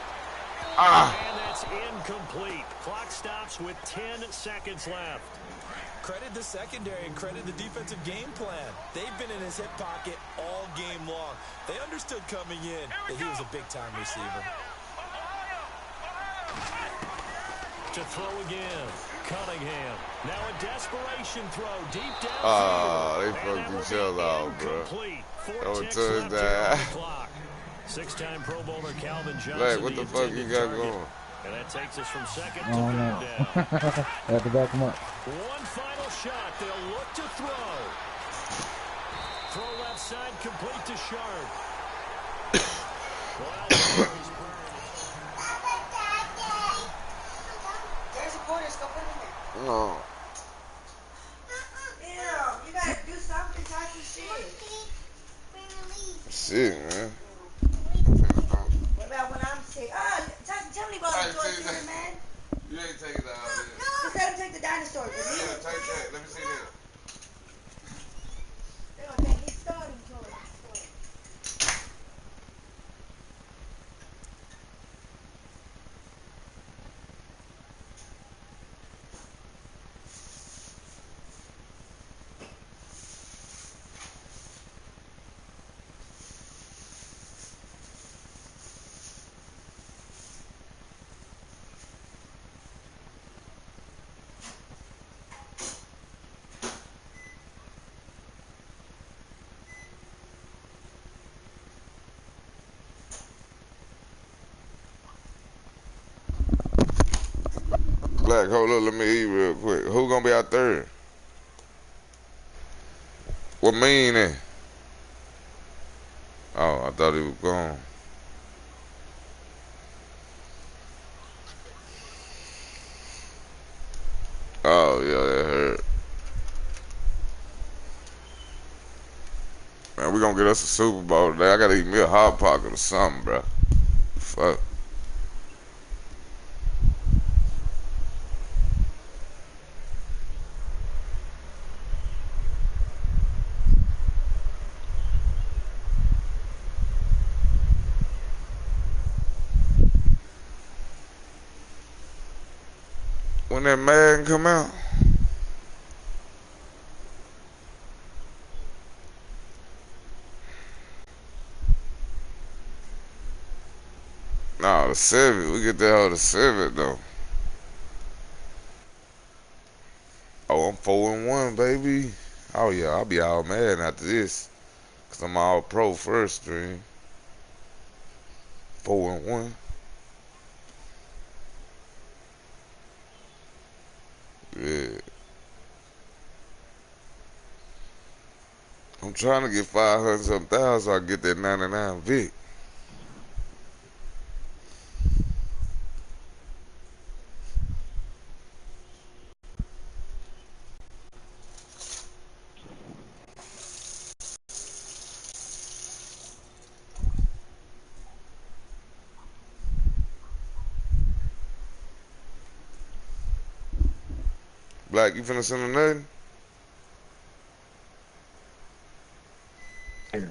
Ah. And that's incomplete. Clock stops with 10 seconds left. Credit the secondary and credit the defensive game plan. They've been in his hip pocket all game long. They understood coming in that he was a big-time receiver. To throw again. Cunningham. Now a desperation throw deep down. Oh, they fucked each other off, bro. That was touchdown. 6-time Pro Bowler Calvin Johnson. Like, what the fuck you got going? And that takes us from second to Oh, third no. down. I have to back him up. One final shot. They'll look to throw. Throw left side complete to Sharp. There's a corner. Go put it in there. No. Ew, you gotta do something. Touch the shit. Shit, man. What about when I'm sick? Tell me about the toys, man. You ain't take it out of here. Just let him take the dinosaur. Yeah, take that. Let me see that. They're gonna take his starting toy. Black, hold up, let me eat real quick. Who gonna be out third? What mean that? Oh, I thought he was gone. Oh, yeah, that hurt. Man, we gonna get us a Super Bowl today. I gotta eat me a Hot Pocket or something, bro. Fuck. When that Madden come out, nah, the Civic, we get that whole the Civic though. Oh, I'm 4-1, baby. Oh yeah, I'll be all mad after this, cause I'm all pro first stream. 4-1. Yeah. I'm trying to get 500-something thousand so I can get that 99 Vic. Black, you finna send him nothing? Yeah.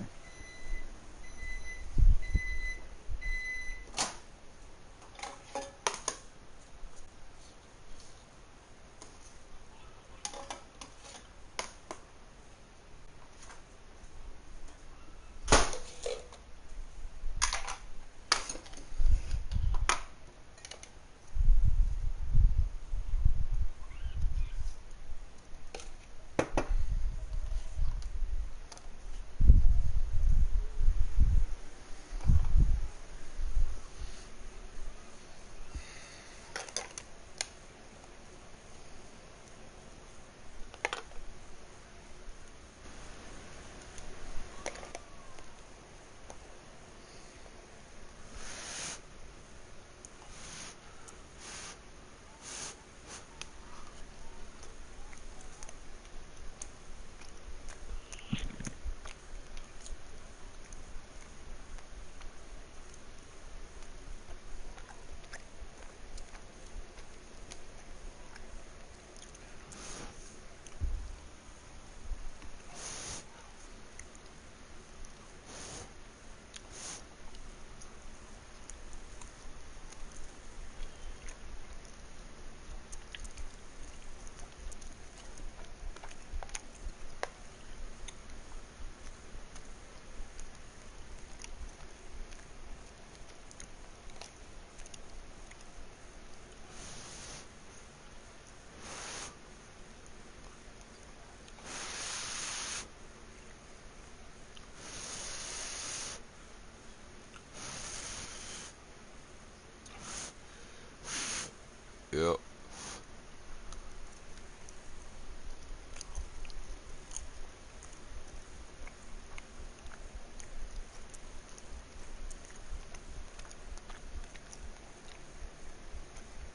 Yep.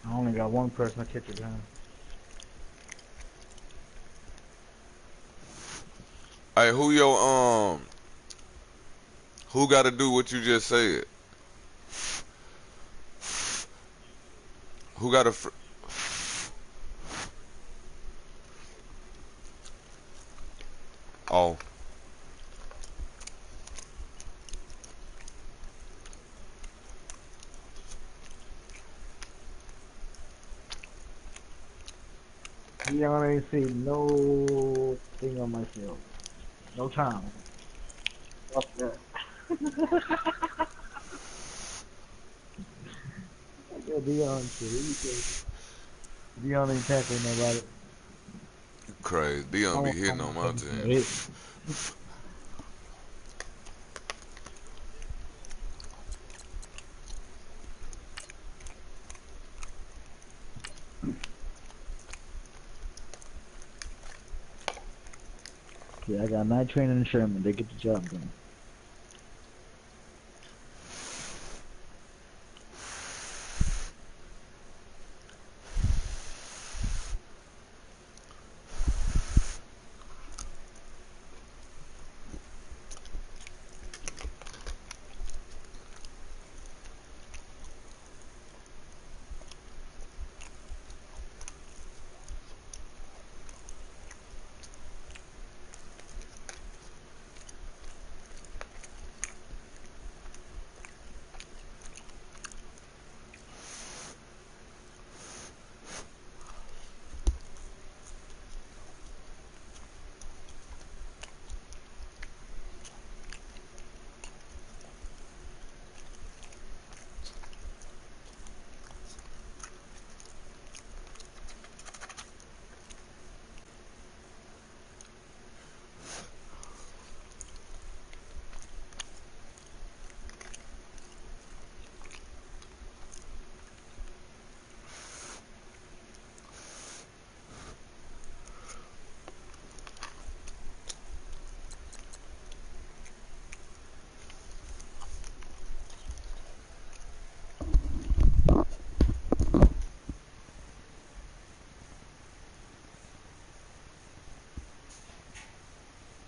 I only got one person to catch a gun. Hey, who got to do what you just said? Who got to? Oh, Y'all ain't see no thing on my field. No time. Fuck that. Yeah, Dion shit. Dion ain't tackling nobody. crazy. Dion be Oh, hitting on oh, my team. it. Yeah, I got night training and Sherman. They get the job done.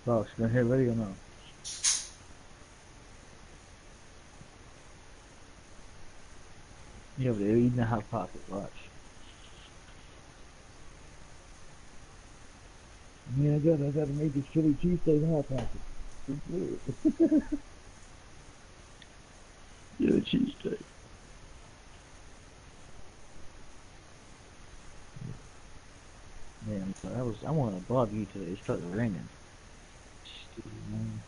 Boss, you gonna hit ready or no? Yeah, they're eating a hot pocket. Watch. Man, I gotta make this Philly cheesesteak hot pocket. It's good. Yeah, cheesesteak. Man, I wanted to bug you today. It started raining. Stupid, man.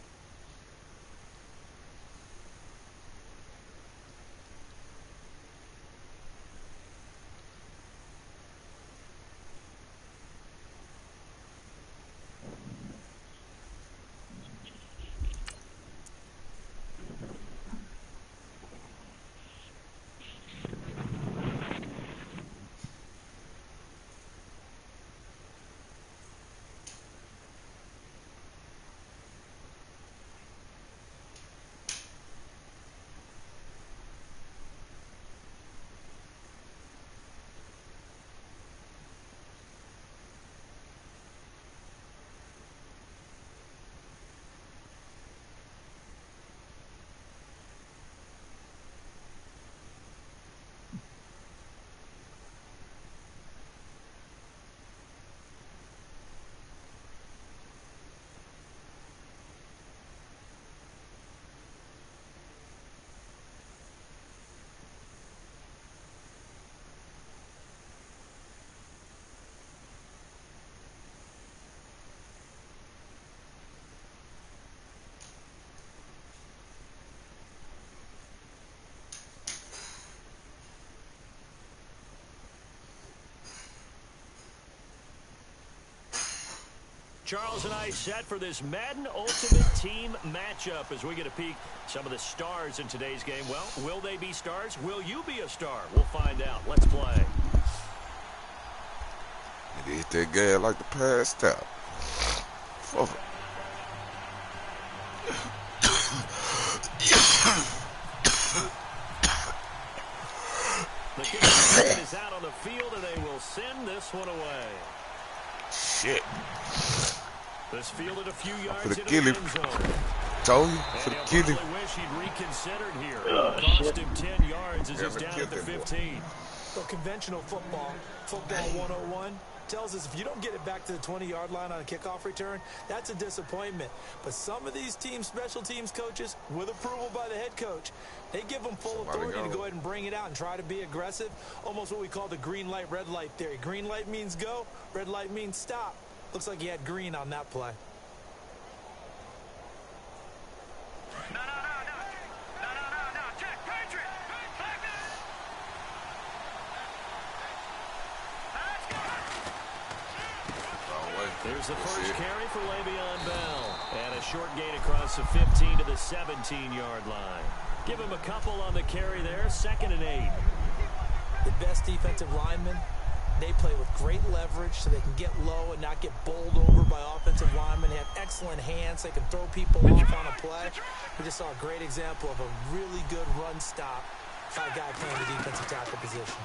Charles and I set for this Madden Ultimate Team matchup as we get a peek some of the stars in today's game. Well, will they be stars? Will you be a star? We'll find out. Let's play. It hit that gas like the passed out. Fuck it. The kick is out on the field, and they will send this one away. Shit. This fielded a few yards For the into killing. the end zone. Told you. For the And killing. he'll probably wish he'd reconsidered here. Cost him 10 yards as he's down at the 15. So conventional football 101, tells us if you don't get it back to the 20-yard line on a kickoff return, that's a disappointment. But some of these teams, special teams coaches, with approval by the head coach, they give them full authority to go ahead and bring it out and try to be aggressive. Almost what we call the green light, red light theory. Green light means go, red light means stop. Looks like he had green on that play. No. Check, Patriot. There's the first carry for Le'Veon Bell. And a short gain across the 15 to the 17-yard line. Give him a couple on the carry there. 2nd and 8. The best defensive linemen, they play with great leverage so they can get low and not get bowled over by offensive linemen. They have excellent hands. They can throw people off on a play. We just saw a great example of a really good run stop by a guy playing the defensive tackle position.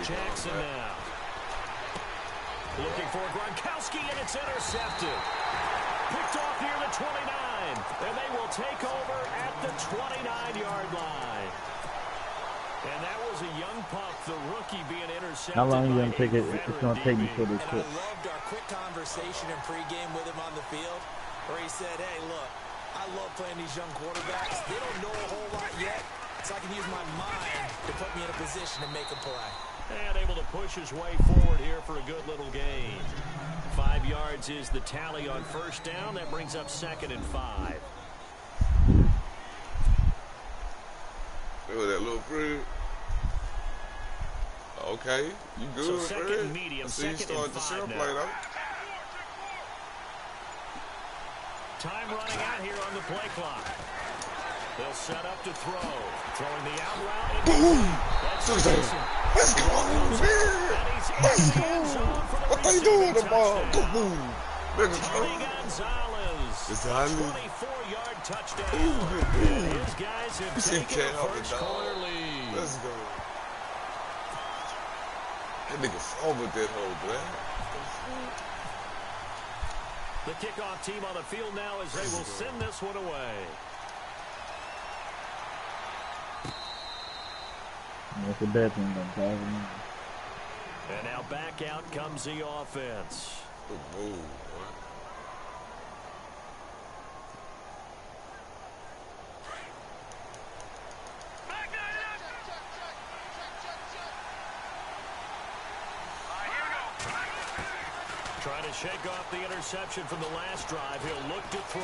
Jackson now. Looking for Gronkowski, and it's intercepted. Picked off near the 29, and they will take over at the 29-yard line. And that was a young pup, the rookie being intercepted. How long are you gonna take it? It's gonna take me for this And trip. I loved our quick conversation in pregame with him on the field, where he said, hey, look, I love playing these young quarterbacks. They don't know a whole lot yet, so I can use my mind to put me in a position to make a play. And able to push his way forward here for a good little gain. 5 yards is the tally on first down. That brings up 2nd and 5. Look at that little Fred. Okay, you good, So Fred? second medium, I see you 2nd started and the 5 shell now. play though. Time running out here on the play clock. They'll set up to throw. Throwing the out route. And Boom! that's Jason. Let's go, man! Let's go! What they doing the ball? Boom! Nigga, Tony Gonzalez. Gonzalez. 24-yard touchdown. Ooh. And his guys have He said, taken "Can't a help it, first dog." quarter lead. Let's go. That nigga fumbled that whole boy. The kickoff team on the field now as they will send this one away. That's a bad thing, though. And now back out comes the offense. Good move, boy. Trying to shake off the interception from the last drive. He'll look to throw.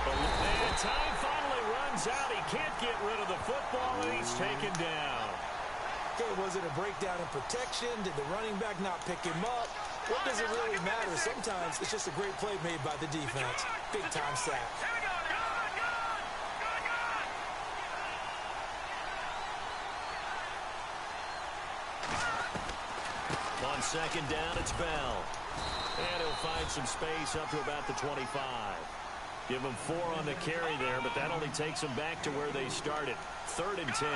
And time finally runs out. He can't get rid of the football, and he's taken down. Okay, was it a breakdown in protection? Did the running back not pick him up? What does it really matter? Sometimes it's just a great play made by the defense. Big-time sack. On second down, it's Bell. And he'll find some space up to about the 25. Give him 4 on the carry there, but that only takes them back to where they started. 3rd and 10.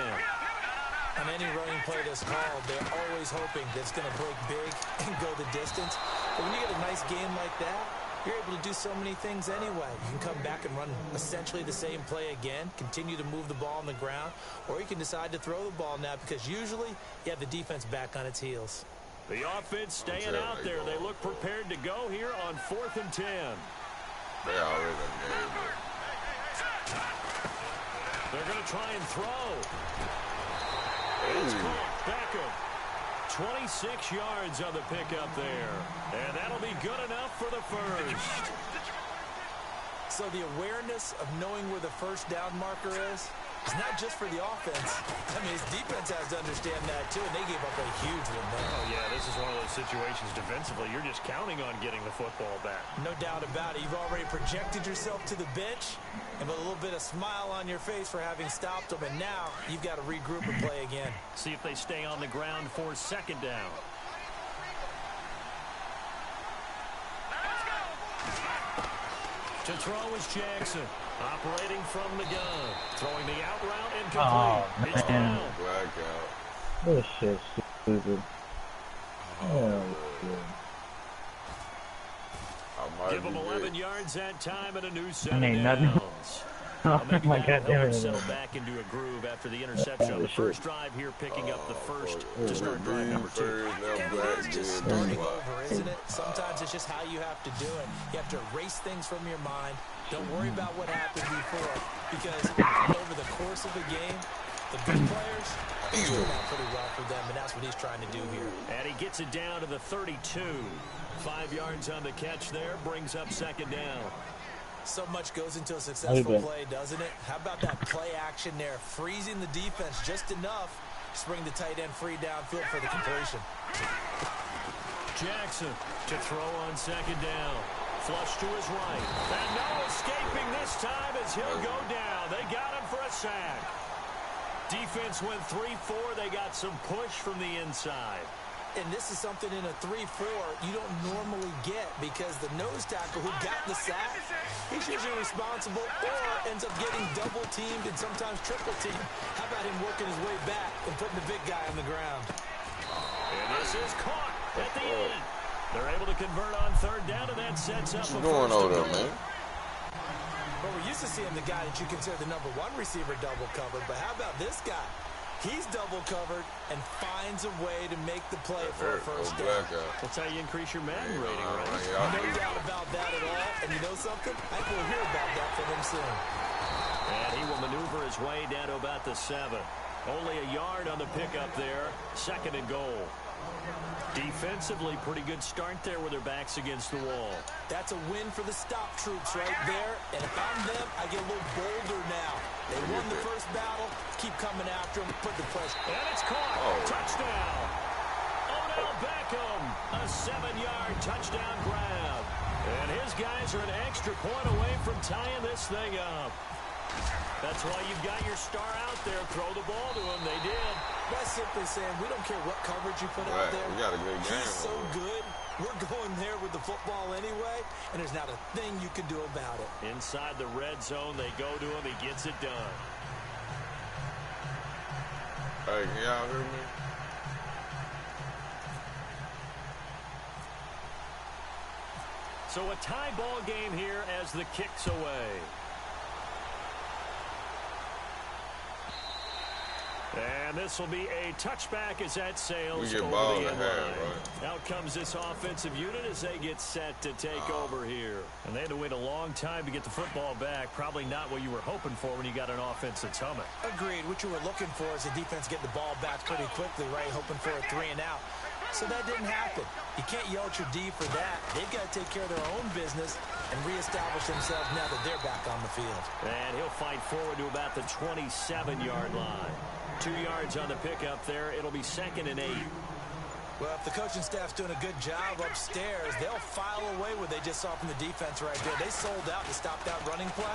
On any running play that's called, they're always hoping that it's going to break big and go the distance. But when you get a nice game like that, you're able to do so many things anyway. You can come back and run essentially the same play again, continue to move the ball on the ground, or you can decide to throw the ball now because usually you have the defense back on its heels. The offense staying out there. They look prepared to go here on 4th and 10. They already gave it. They're going to try and throw. It's caught. Beckham. 26 yards on the pickup there. And that'll be good enough for the first. So the awareness of knowing where the first down marker is not just for the offense. I mean, his defense has to understand that, too, and they gave up a huge one there. Oh, yeah, this is one of those situations defensively. You're just counting on getting the football back. No doubt about it. You've already projected yourself to the bench and with a little bit of smile on your face for having stopped them, and now you've got to regroup and play again. See if they stay on the ground for second down. To throw is Jackson. Operating from the gun. Throwing the out route incomplete. It's down. Blackout. This shit's stupid. Oh, Give him 11 yards that time and a new set ain't of nothing. downs. Oh my God, They'll settle back into a groove after the interception on the first drive here, picking up the first to start drive number 2. And it's just starting over, isn't it? Sometimes it's just how you have to do it. You have to erase things from your mind. Don't worry about what happened before, because over the course of the game, the good players, it's turned out pretty well for them, and that's what he's trying to do here. And he gets it down to the 32. 5 yards on the catch there, brings up second down. So much goes into a successful play, doesn't it? How about that play action there, freezing the defense just enough to bring the tight end free downfield for the completion. Jackson to throw on second down. Flush to his right. And no escaping this time as he'll go down. They got him for a sack. Defense went 3-4. They got some push from the inside. And this is something in a 3-4 you don't normally get, because the nose tackle who got the sack, he's usually responsible or ends up getting double-teamed and sometimes triple-teamed. How about him working his way back and putting the big guy on the ground? And this is caught at the end. They're able to convert on third down, and that sets up a What's going on there, man? Well, we're used to seeing the guy that you consider the number 1 receiver double covered, but how about this guy? He's double covered and finds a way to make the play for a first down. That's how you increase your Madden rating, right? No doubt about that at all. And you know something? I think we'll hear about that from him soon. And he will maneuver his way down to about the 7. Only a yard on the pickup there. Second and goal. Defensively, pretty good start there with their backs against the wall. That's a win for the stop troops right there. And if I'm them, I get a little bolder now. They won the first battle. Keep coming after them. Put the pressure. And it's caught. Touchdown. Odell Beckham. A 7-yard touchdown grab. And his guys are an extra point away from tying this thing up. That's why you've got your star out there. Throw the ball to him. They did. That's simply saying we don't care what coverage you put out there. We got a good game. He's so good. We're going there with the football anyway, and there's not a thing you can do about it. Inside the red zone, they go to him. He gets it done. Hey, can y'all hear me? So a tie ball game here as the kick's away. And this will be a touchback as that sails We get over ball the in end hand, line. right? Out comes this offensive unit as they get set to take over here. And they had to wait a long time to get the football back. Probably not what you were hoping for when you got an offense that's humming. Agreed. What you were looking for is the defense getting the ball back pretty quickly, right? Hoping for a 3 and out. So that didn't happen. You can't yell at your D for that. They've got to take care of their own business and reestablish themselves now that they're back on the field. And he'll fight forward to about the 27-yard line. 2 yards on the pickup there. It'll be 2nd and 8. Well, if the coaching staff's doing a good job upstairs, they'll file away what they just saw from the defense right there. They sold out to stop that running play.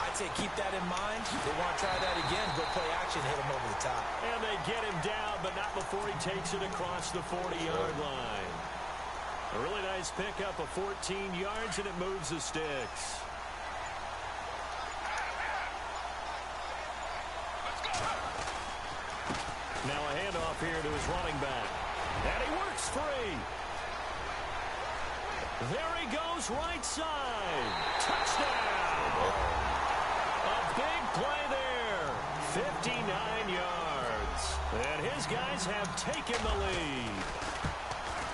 I'd say keep that in mind. They want to try that again. Go play action, hit him over the top. And they get him down, but not before he takes it across the 40-yard line. A really nice pickup of 14 yards, and it moves the sticks. Now a handoff here to his running back. And he works free. There he goes, right side. Touchdown. A big play there. 59 yards. And his guys have taken the lead.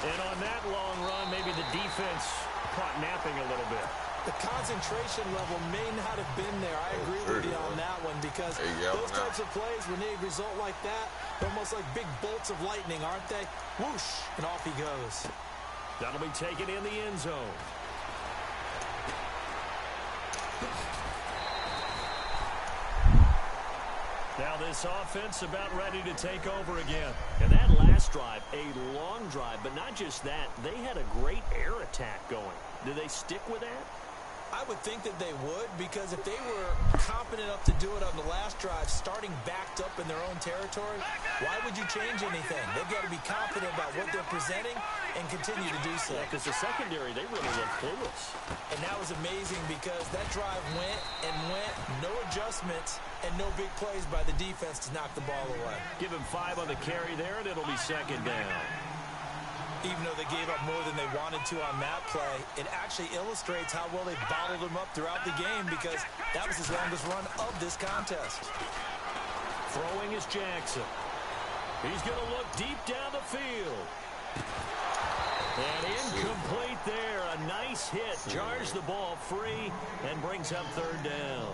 And on that long run, maybe the defense caught napping a little bit. The concentration level may not have been there. I agree with you on that one because those types of plays, when they result like that, they're almost like big bolts of lightning, aren't they? Whoosh, and off he goes. That'll be taken in the end zone. Now this offense about ready to take over again. And that last drive, a long drive, but not just that. They had a great air attack going. Do they stick with that? I would think that they would, because if they were confident enough to do it on the last drive, starting backed up in their own territory, why would you change anything? They've got to be confident about what they're presenting and continue to do so. Because the secondary, they really looked clueless. And that was amazing because that drive went and went, no adjustments, and no big plays by the defense to knock the ball away. Give him 5 on the carry there, and it'll be 2nd down. Even though they gave up more than they wanted to on that play, it actually illustrates how well they bottled him up throughout the game because that was his longest run of this contest. Throwing is Jackson. He's going to look deep down the field. And incomplete there. A nice hit. Jars the ball free and brings up 3rd down.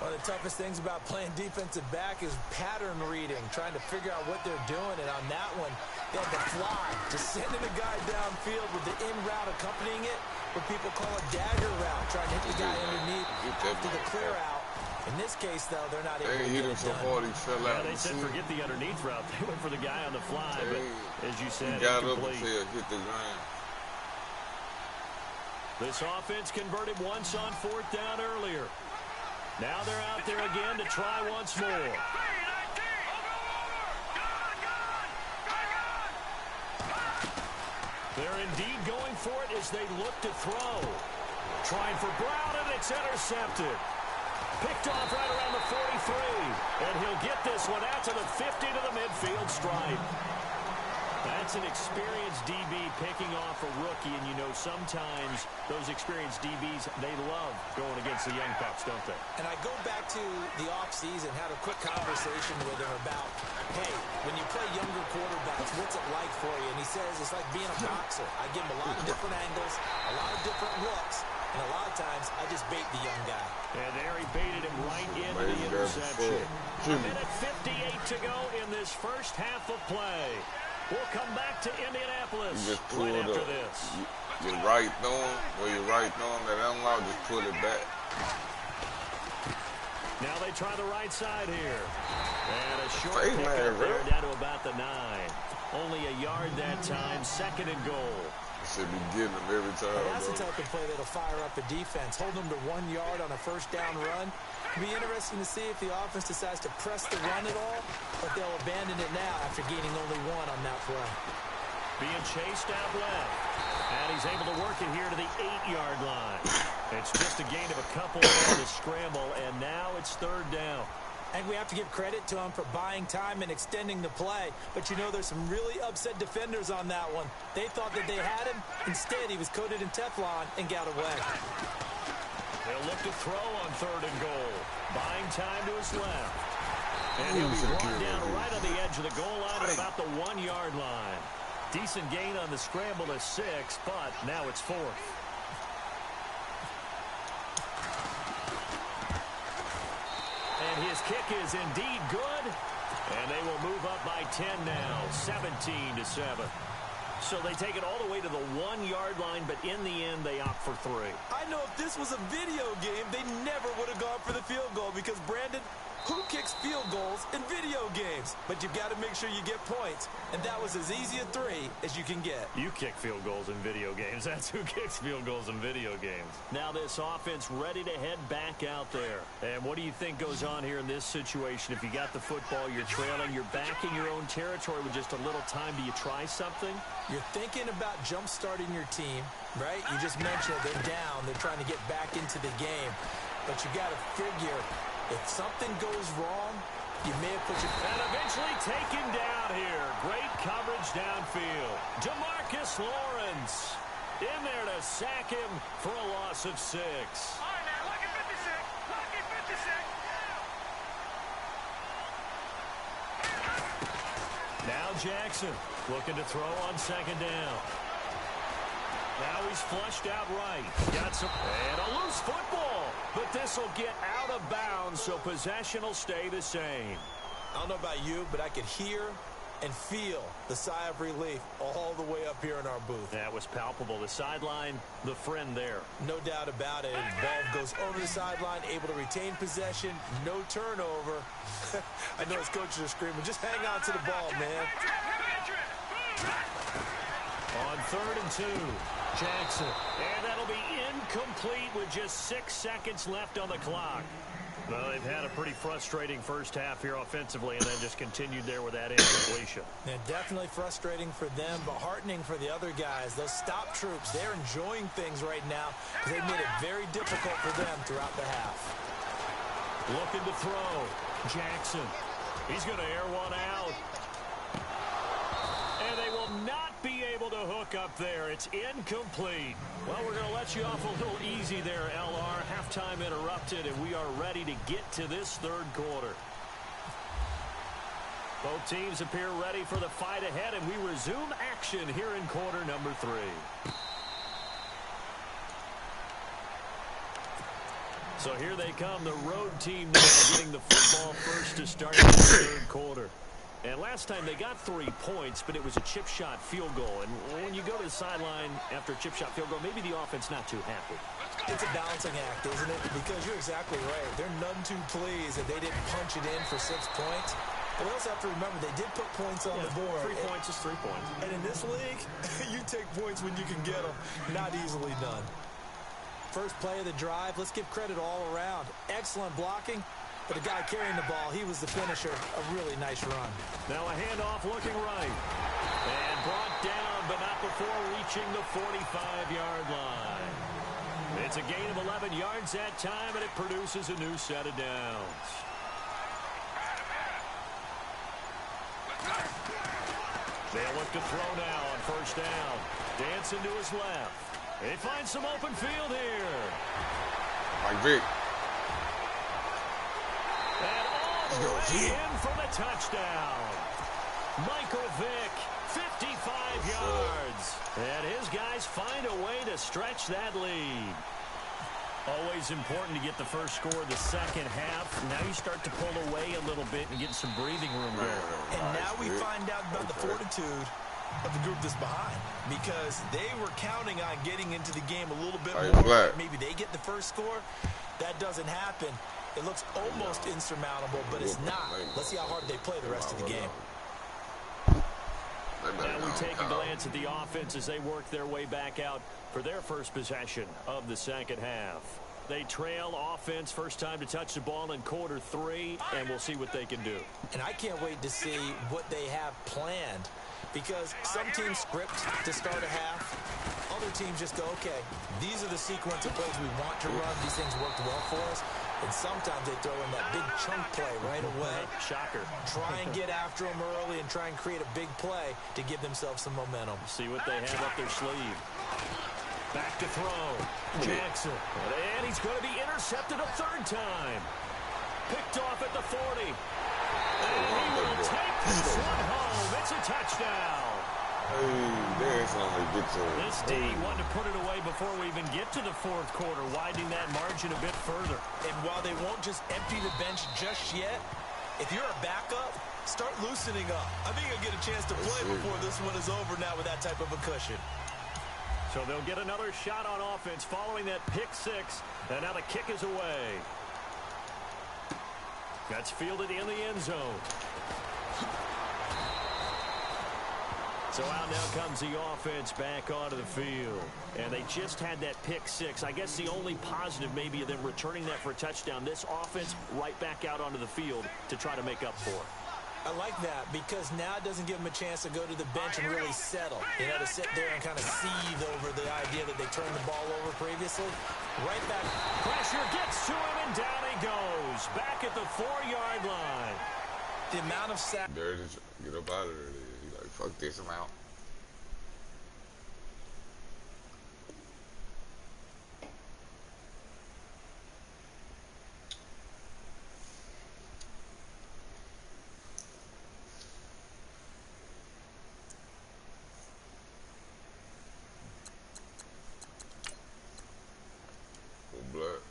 One of the toughest things about playing defensive back is pattern reading, trying to figure out what they're doing. And on that one, they had to fly, just sending a guy downfield with the in route accompanying it, what people call a dagger route, trying to hit the guy underneath after the clear out. In this case, though, they're not able to get it done. He fell out. They said forget the underneath route. They went for the guy on the fly, but as you said, he got up and incomplete. hit the ground. This offense converted once on 4th down earlier. Now they're out there again to try once more. They're indeed going for it as they look to throw. Trying for Brown, and it's intercepted. Picked off right around the 43. And he'll get this one out to the 50 to the midfield stripe. That's an experienced DB picking off a rookie, and you know sometimes those experienced DBs, they love going against the young pups, don't they? And I go back to the offseason, had a quick conversation with him about, hey, when you play younger quarterbacks, what's it like for you? And he says it's like being a boxer. I give him a lot of different angles, a lot of different looks, and a lot of times I just bait the young guy. And there he baited him right into the interception. A minute 58 to go in this first half of play. We'll come back to Indianapolis You just pull right it after up. this. Your right thumb, where your right thumb that unlock, just pull it back. Now they try the right side here. And a short Hey, pickup man, there really? down to about the 9. Only a yard that time. 2nd and goal. Should be getting them every time. And that's the bro. type of play that'll fire up a defense. Hold them to 1 yard on a 1st down run. It'll be interesting to see if the offense decides to press the run at all, but they'll abandon it now after gaining only 1 on that play. Being chased out left. And he's able to work it here to the 8-yard line. It's just a gain of a couple on the scramble, and now it's 3rd down. I think we have to give credit to him for buying time and extending the play. But you know there's some really upset defenders on that one. They thought that they had him. Instead, he was coated in Teflon and got away. They'll look to throw on 3rd and goal. Buying time to his left. And he'll be brought down right on the edge of the goal line at about the 1-yard line. Decent gain on the scramble to 6, but now it's 4th. And his kick is indeed good. And they will move up by 10 now, 17-7. So they take it all the way to the 1-yard line, but in the end, they opt for 3. I know if this was a video game, they never would have gone for the field goal because, Brandon, who kicks field goals in video games? But you've got to make sure you get points, and that was as easy a 3 as you can get. You kick field goals in video games. That's who kicks field goals in video games. Now this offense ready to head back out there. And what do you think goes on here in this situation? If you got the football, you're trailing, you're back in your own territory with just a little time. Do you try something? You're thinking about jump-starting your team, right? You just mentioned it. They're down. They're trying to get back into the game. But you got to figure, if something goes wrong, you may have put your... And eventually taken down here. Great coverage downfield. DeMarcus Lawrence in there to sack him for a loss of 6. All right, man, look at 56. Look at 56. Now Jackson looking to throw on 2nd down. Now he's flushed out right. Got some... And a loose football. But this will get out of bounds, so possession will stay the same. I don't know about you, but I could hear and feel the sigh of relief all the way up here in our booth. That was palpable. The sideline, the friend there. No doubt about it. Ball goes over the sideline, able to retain possession, no turnover. I know his coaches are screaming, just hang on to the ball, man. On 3rd and 2, Jackson. And that'll be incomplete with just 6 seconds left on the clock. Well, they've had a pretty frustrating first half here offensively and then just continued there with that incompletion. Yeah, definitely frustrating for them, but heartening for the other guys. Those stop troops, they're enjoying things right now because they made it very difficult for them throughout the half. Looking to throw. Jackson. He's going to air one out. And they will not be able to hook up there. It's incomplete. Well, we're going to let you off a little easy there, LR. Halftime interrupted, and we are ready to get to this 3rd quarter. Both teams appear ready for the fight ahead, and we resume action here in quarter number 3. So here they come, the road team now getting the football first to start the 3rd quarter. And last time they got 3 points, but it was a chip shot field goal. And when you go to the sideline after a chip shot field goal, maybe the offense not too happy. It's a balancing act, isn't it? Because you're exactly right. They're none too pleased that they didn't punch it in for 6 points. But we also have to remember they did put points on the board. 3 points is 3 points. And in this league, you take points when you can get them. Not easily done. First play of the drive, let's give credit all around. Excellent blocking. But the guy carrying the ball, he was the finisher. A really nice run. Now a handoff looking right. And brought down, but not before reaching the 45-yard line. It's a gain of 11 yards that time, and it produces a new set of downs. They'll look to throw now on 1st down. Dancing to his left. They find some open field here. Mike Vick. And all the way in for the touchdown. Michael Vick, 55 yards. And his guys find a way to stretch that lead. Always important to get the first score of the 2nd half. Now you start to pull away a little bit and get some breathing room there. And now we find out about the fortitude of the group that's behind, because they were counting on getting into the game a little bit more. Maybe they get the first score. That doesn't happen. It looks almost insurmountable, but it's not. Let's see how hard they play the rest of the game. And we take a glance at the offense as they work their way back out for their first possession of the 2nd half. They trail offense, first time to touch the ball in quarter 3, and we'll see what they can do. And I can't wait to see what they have planned, because some teams script to start a half. Other teams just go, okay, these are the sequence of plays we want to run. These things worked well for us. And sometimes they throw in that big chunk play right away. Shocker. Try and get after them early and try and create a big play to give themselves some momentum. See what they have up their sleeve. Back to throw. Jackson. And he's going to be intercepted a 3rd time. Picked off at the 40. Run He that will boy. take this one home. It's a touchdown. Hey, there's something to get to. This D wanted to put it away before we even get to the fourth quarter, widening that margin a bit further. And while they won't just empty the bench just yet, if you're a backup, start loosening up. I think you'll get a chance to play before this one is over now with that type of a cushion. So they'll get another shot on offense following that pick six, and now the kick is away. That's fielded in the end zone. So out now comes the offense back onto the field. And they just had that pick six. I guess the only positive maybe of them returning that for a touchdown. This offense right back out onto the field to try to make up for it. I like that because now it doesn't give them a chance to go to the bench and really settle. You know, to sit there and kind of seethe over the idea that they turned the ball over previously. Right back. Pressure gets to him, and down he goes. Back at the 4-yard line. The amount of sacks. Dirty, get up out of there. He's like, fuck this, I'm out. Blood.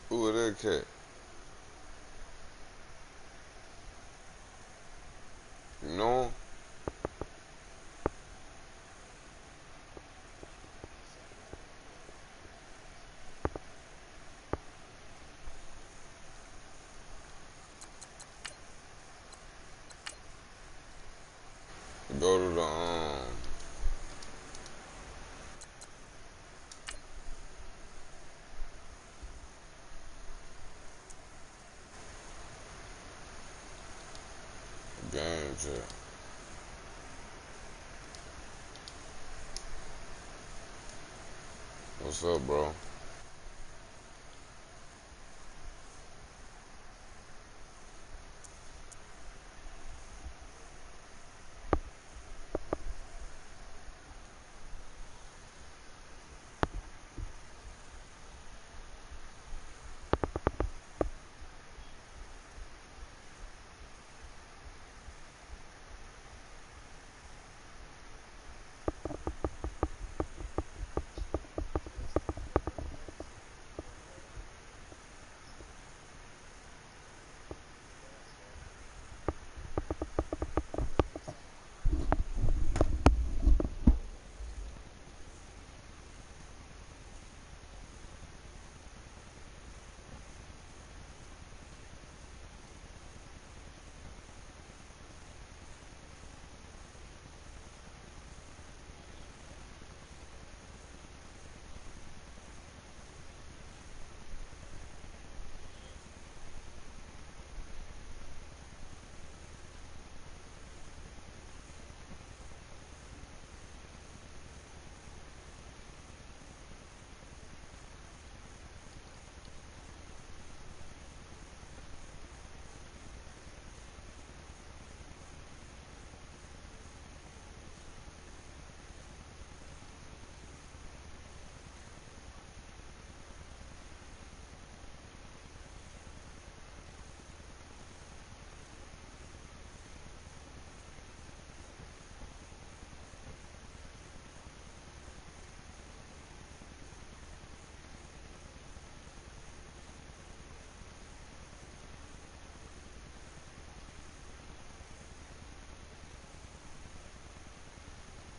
Who are that cat? You know him? Go to the game chat. What's up, bro?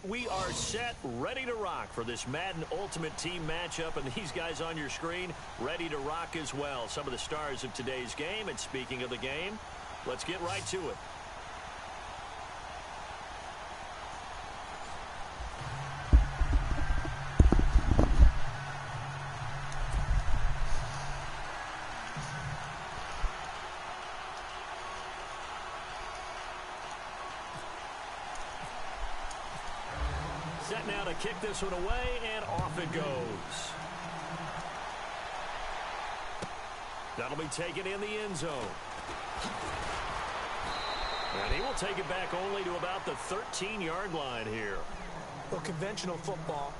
we are set, ready to rock for this Madden Ultimate Team matchup, and these guys on your screen ready to rock as well. Some of the stars of today's game, and speaking of the game, let's get right to it. Set now to kick this one away, and off it goes. That'll be taken in the end zone. And he will take it back only to about the 13-yard line here. Well, conventional football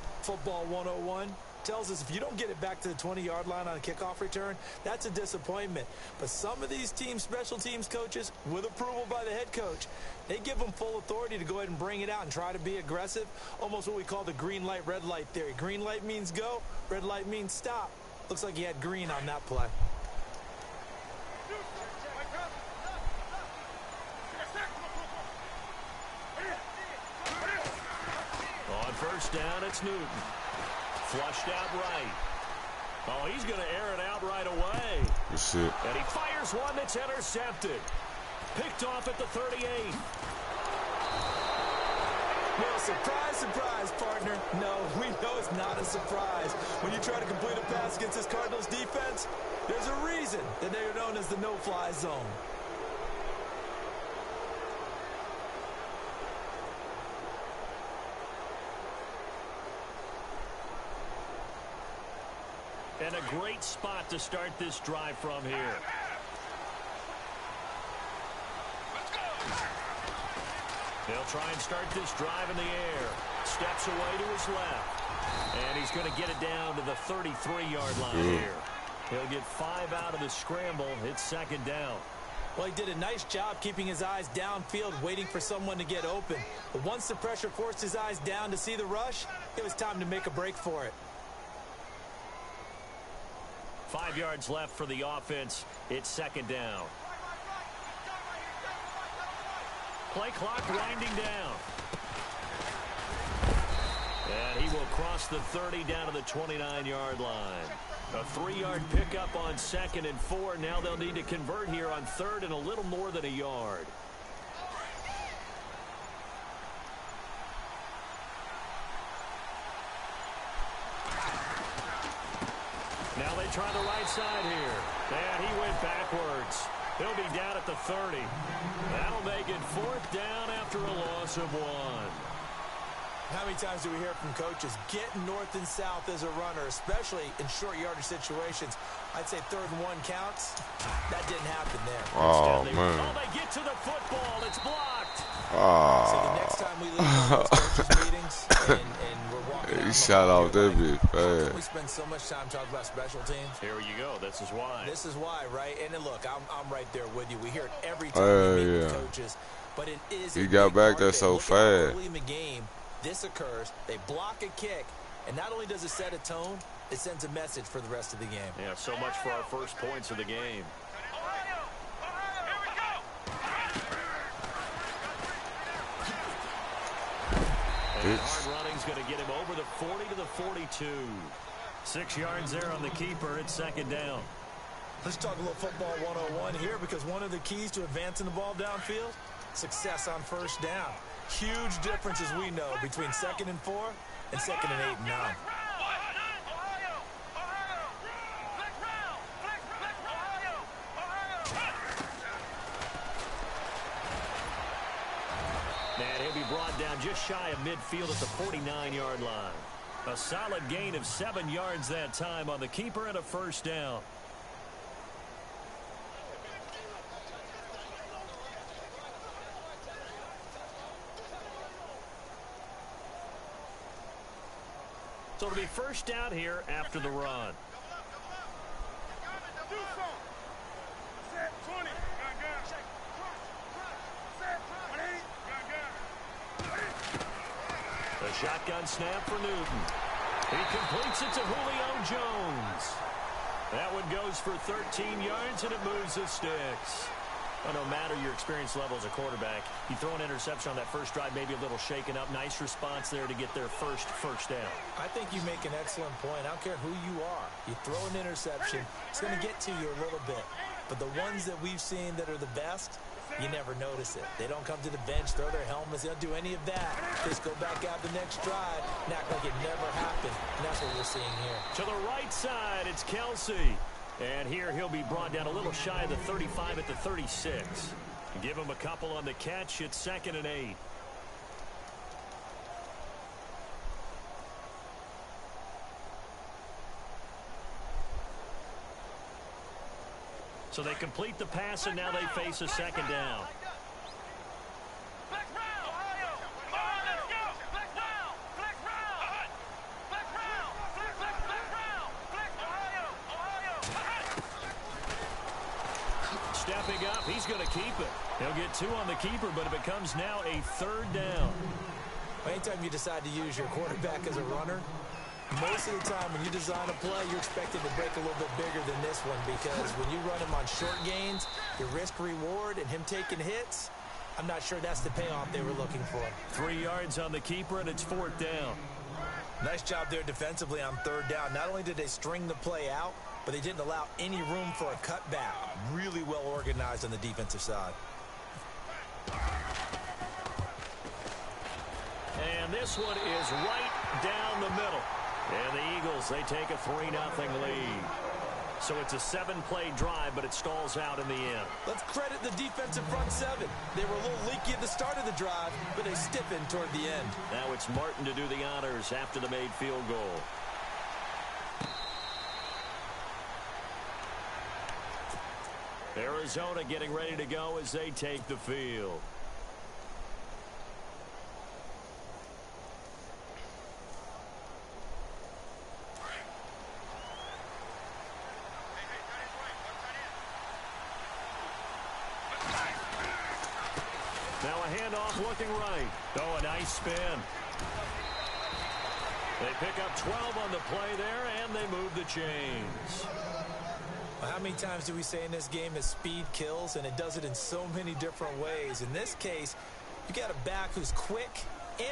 101, tells us if you don't get it back to the 20-yard line on a kickoff return, that's a disappointment. But some of these teams, special teams coaches, with approval by the head coach, they give them full authority to go ahead and bring it out and try to be aggressive, almost what we call the green light, red light theory. Green light means go, red light means stop. Looks like he had green on that play. On first down, it's Newton. Flushed out right. Oh, he's going to air it out right away. Good shit. And he fires one that's intercepted. Picked off at the 38. Well, surprise, surprise, partner. No, we know it's not a surprise. When you try to complete a pass against this Cardinals defense, there's a reason that they are known as the no-fly zone. And a great spot to start this drive from here. They'll try and start this drive in the air. Steps away to his left. And he's going to get it down to the 33-yard line here. He'll get 5 out of the scramble. It's second down. Well, he did a nice job keeping his eyes downfield, waiting for someone to get open. But once the pressure forced his eyes down to see the rush, it was time to make a break for it. 5 yards left for the offense. It's second down. Play clock winding down. And he will cross the 30 down to the 29-yard line. A 3-yard pickup on 2nd and 4. Now they'll need to convert here on 3rd and a little more than a yard. Now they try the right side here. And he went backwards. He'll be down at the 30. That'll make it 4th down after a loss of 1. How many times do we hear from coaches, get north and south as a runner, especially in short yardage situations? I'd say 3rd and 1 counts. That didn't happen there. Oh, man. Oh, they get to the football. It's blocked. Oh. So the next time we leave those coaches meetings and we're walking out, he shot off that bitch fast. we spend so much time talking about special teams. Here you go. This is why. This is why, right? And then look, I'm right there with you. We hear it every time we meet with coaches. But it is. He got back there so fast. Early in the game, this occurs. They block a kick, and not only does it set a tone, it sends a message for the rest of the game. Yeah, so much for our first points of the game. And hard running's going to get him over the 40 to the 42. 6 yards there on the keeper. It's second down. Let's talk a little football 101 here, because one of the keys to advancing the ball downfield, success on first down. Huge difference, as we know, between 2nd and 4 and 2nd and 8 and 9. And he'll be brought down just shy of midfield at the 49-yard line. A solid gain of 7 yards that time on the keeper and a first down. So it'll be first down here after the run. The shotgun snap for Newton. He completes it to Julio Jones. That one goes for 13 yards, and it moves the sticks. Well, no matter your experience level as a quarterback, you throw an interception on that first drive, maybe a little shaken up. Nice response there to get their first down. I think you make an excellent point. I don't care who you are. You throw an interception, it's going to get to you a little bit. But the ones that we've seen that are the best, you never notice it. They don't come to the bench, throw their helmets. They don't do any of that. They just go back out the next drive and act like it never happened. And that's what we're seeing here. To the right side, it's Kelsey. And here he'll be brought down a little shy of the 35 at the 36. Give him a couple on the catch. It's 2nd and 8. So they complete the pass, and now they face a 2nd down. Stepping up, he's going to keep it. He'll get 2 on the keeper, but it becomes now a 3rd down. Anytime you decide to use your quarterback as a runner, most of the time when you design a play, you're expected to break a little bit bigger than this one, because when you run him on short gains, your risk-reward and him taking hits, I'm not sure that's the payoff they were looking for. 3 yards on the keeper, and it's 4th down. Nice job there defensively on 3rd down. Not only did they string the play out, but they didn't allow any room for a cutback. Really well organized on the defensive side. And this one is right down the middle. And the Eagles, they take a 3-0 lead. So it's a 7-play drive, but it stalls out in the end. Let's credit the defensive front 7. They were a little leaky at the start of the drive, but they stiffened toward the end. Now it's Martin to do the honors after the made field goal. Arizona getting ready to go as they take the field. Now a handoff looking right. Oh, a nice spin. They pick up 12 on the play there, and they move the chains. Well, how many times do we say in this game that speed kills, and it does it in so many different ways? In this case, you got a back who's quick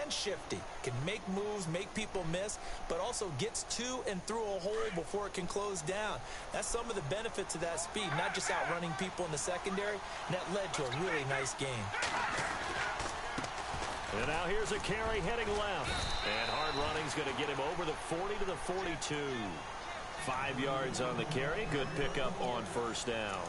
and shifty, can make moves, make people miss, but also gets to and through a hole before it can close down. That's some of the benefits of that speed, not just outrunning people in the secondary, and that led to a really nice game. And now here's a carry heading left, and hard running's going to get him over the 40 to the 42. 5 yards on the carry. Good pickup on 1st down.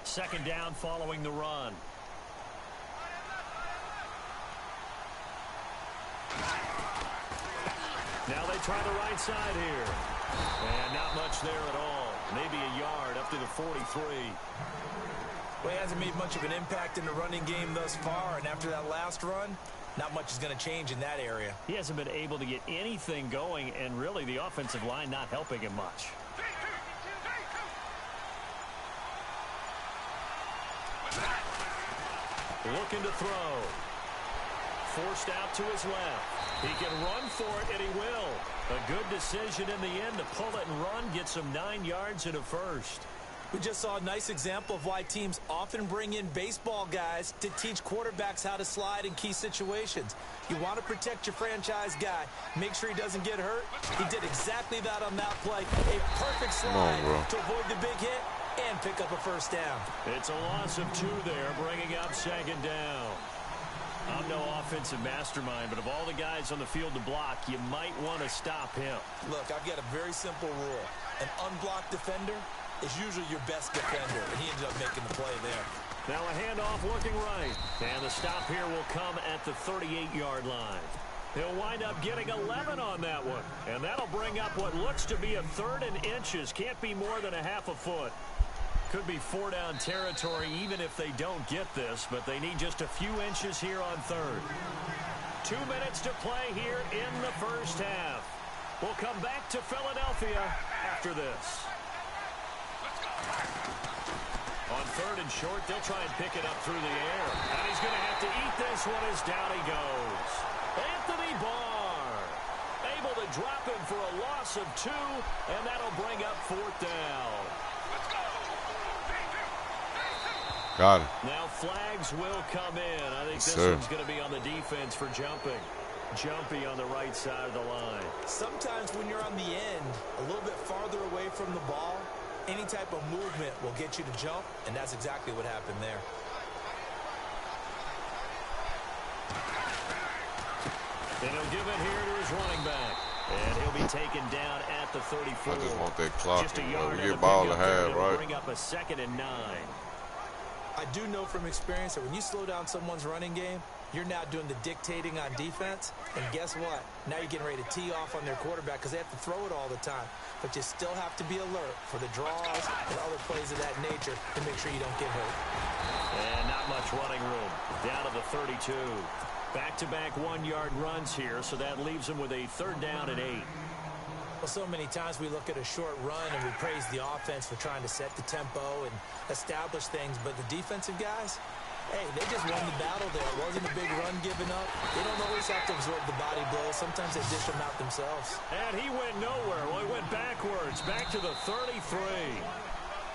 Second down following the run. Now they try the right side here. And not much there at all. Maybe a yard up to the 43. Well, he hasn't made much of an impact in the running game thus far, and after that last run, not much is going to change in that area. He hasn't been able to get anything going, and really the offensive line not helping him much. Looking to throw. Forced out to his left. He can run for it, and he will. A good decision in the end to pull it and run, gets him 9 yards and a first. We just saw a nice example of why teams often bring in baseball guys to teach quarterbacks how to slide in key situations. You want to protect your franchise guy. Make sure he doesn't get hurt. He did exactly that on that play. A perfect slide to avoid the big hit and pick up a 1st down. It's a loss of 2 there, bringing up 2nd down. I'm no offensive mastermind, but of all the guys on the field to block, you might want to stop him. Look, I've got a very simple rule. An unblocked defender is usually your best defender, and he ended up making the play there. Now a handoff looking right, and the stop here will come at the 38-yard line. He'll wind up getting 11 on that one, and that'll bring up what looks to be a 3rd and inches. Can't be more than a half a foot. Could be 4-down territory even if they don't get this, but they need just a few inches here on 3rd. 2 minutes to play here in the first half. We'll come back to Philadelphia after this. On 3rd and short, they'll try and pick it up through the air. And he's going to have to eat this one as down he goes. Anthony Barr able to drop him for a loss of 2, and that'll bring up 4th down. Got it. Now flags will come in. I think this Sir. one's going to be on the defense for jumping. Jumpy on the right side of the line. Sometimes when you're on the end, a little bit farther away from the ball, any type of movement will get you to jump, and that's exactly what happened there. And he'll give it here to his running back. And he'll be taken down at the 34. I just want that clock. Just a We yard get ball to have, right? Bring up a 2nd and 9. I do know from experience that when you slow down someone's running game, you're now doing the dictating on defense. And guess what? Now you're getting ready to tee off on their quarterback because they have to throw it all the time. But you still have to be alert for the draws and other plays of that nature to make sure you don't get hurt. And not much running room. Down to the 32. Back-to-back 1-yard runs here, so that leaves them with a 3rd down and 8. Well, so many times we look at a short run and we praise the offense for trying to set the tempo and establish things, but the defensive guys, hey, they just won the battle there. It wasn't a big run given up. They don't always have to absorb the body blows. Sometimes they dish them out themselves. And he went nowhere. Well, he went backwards, back to the 33.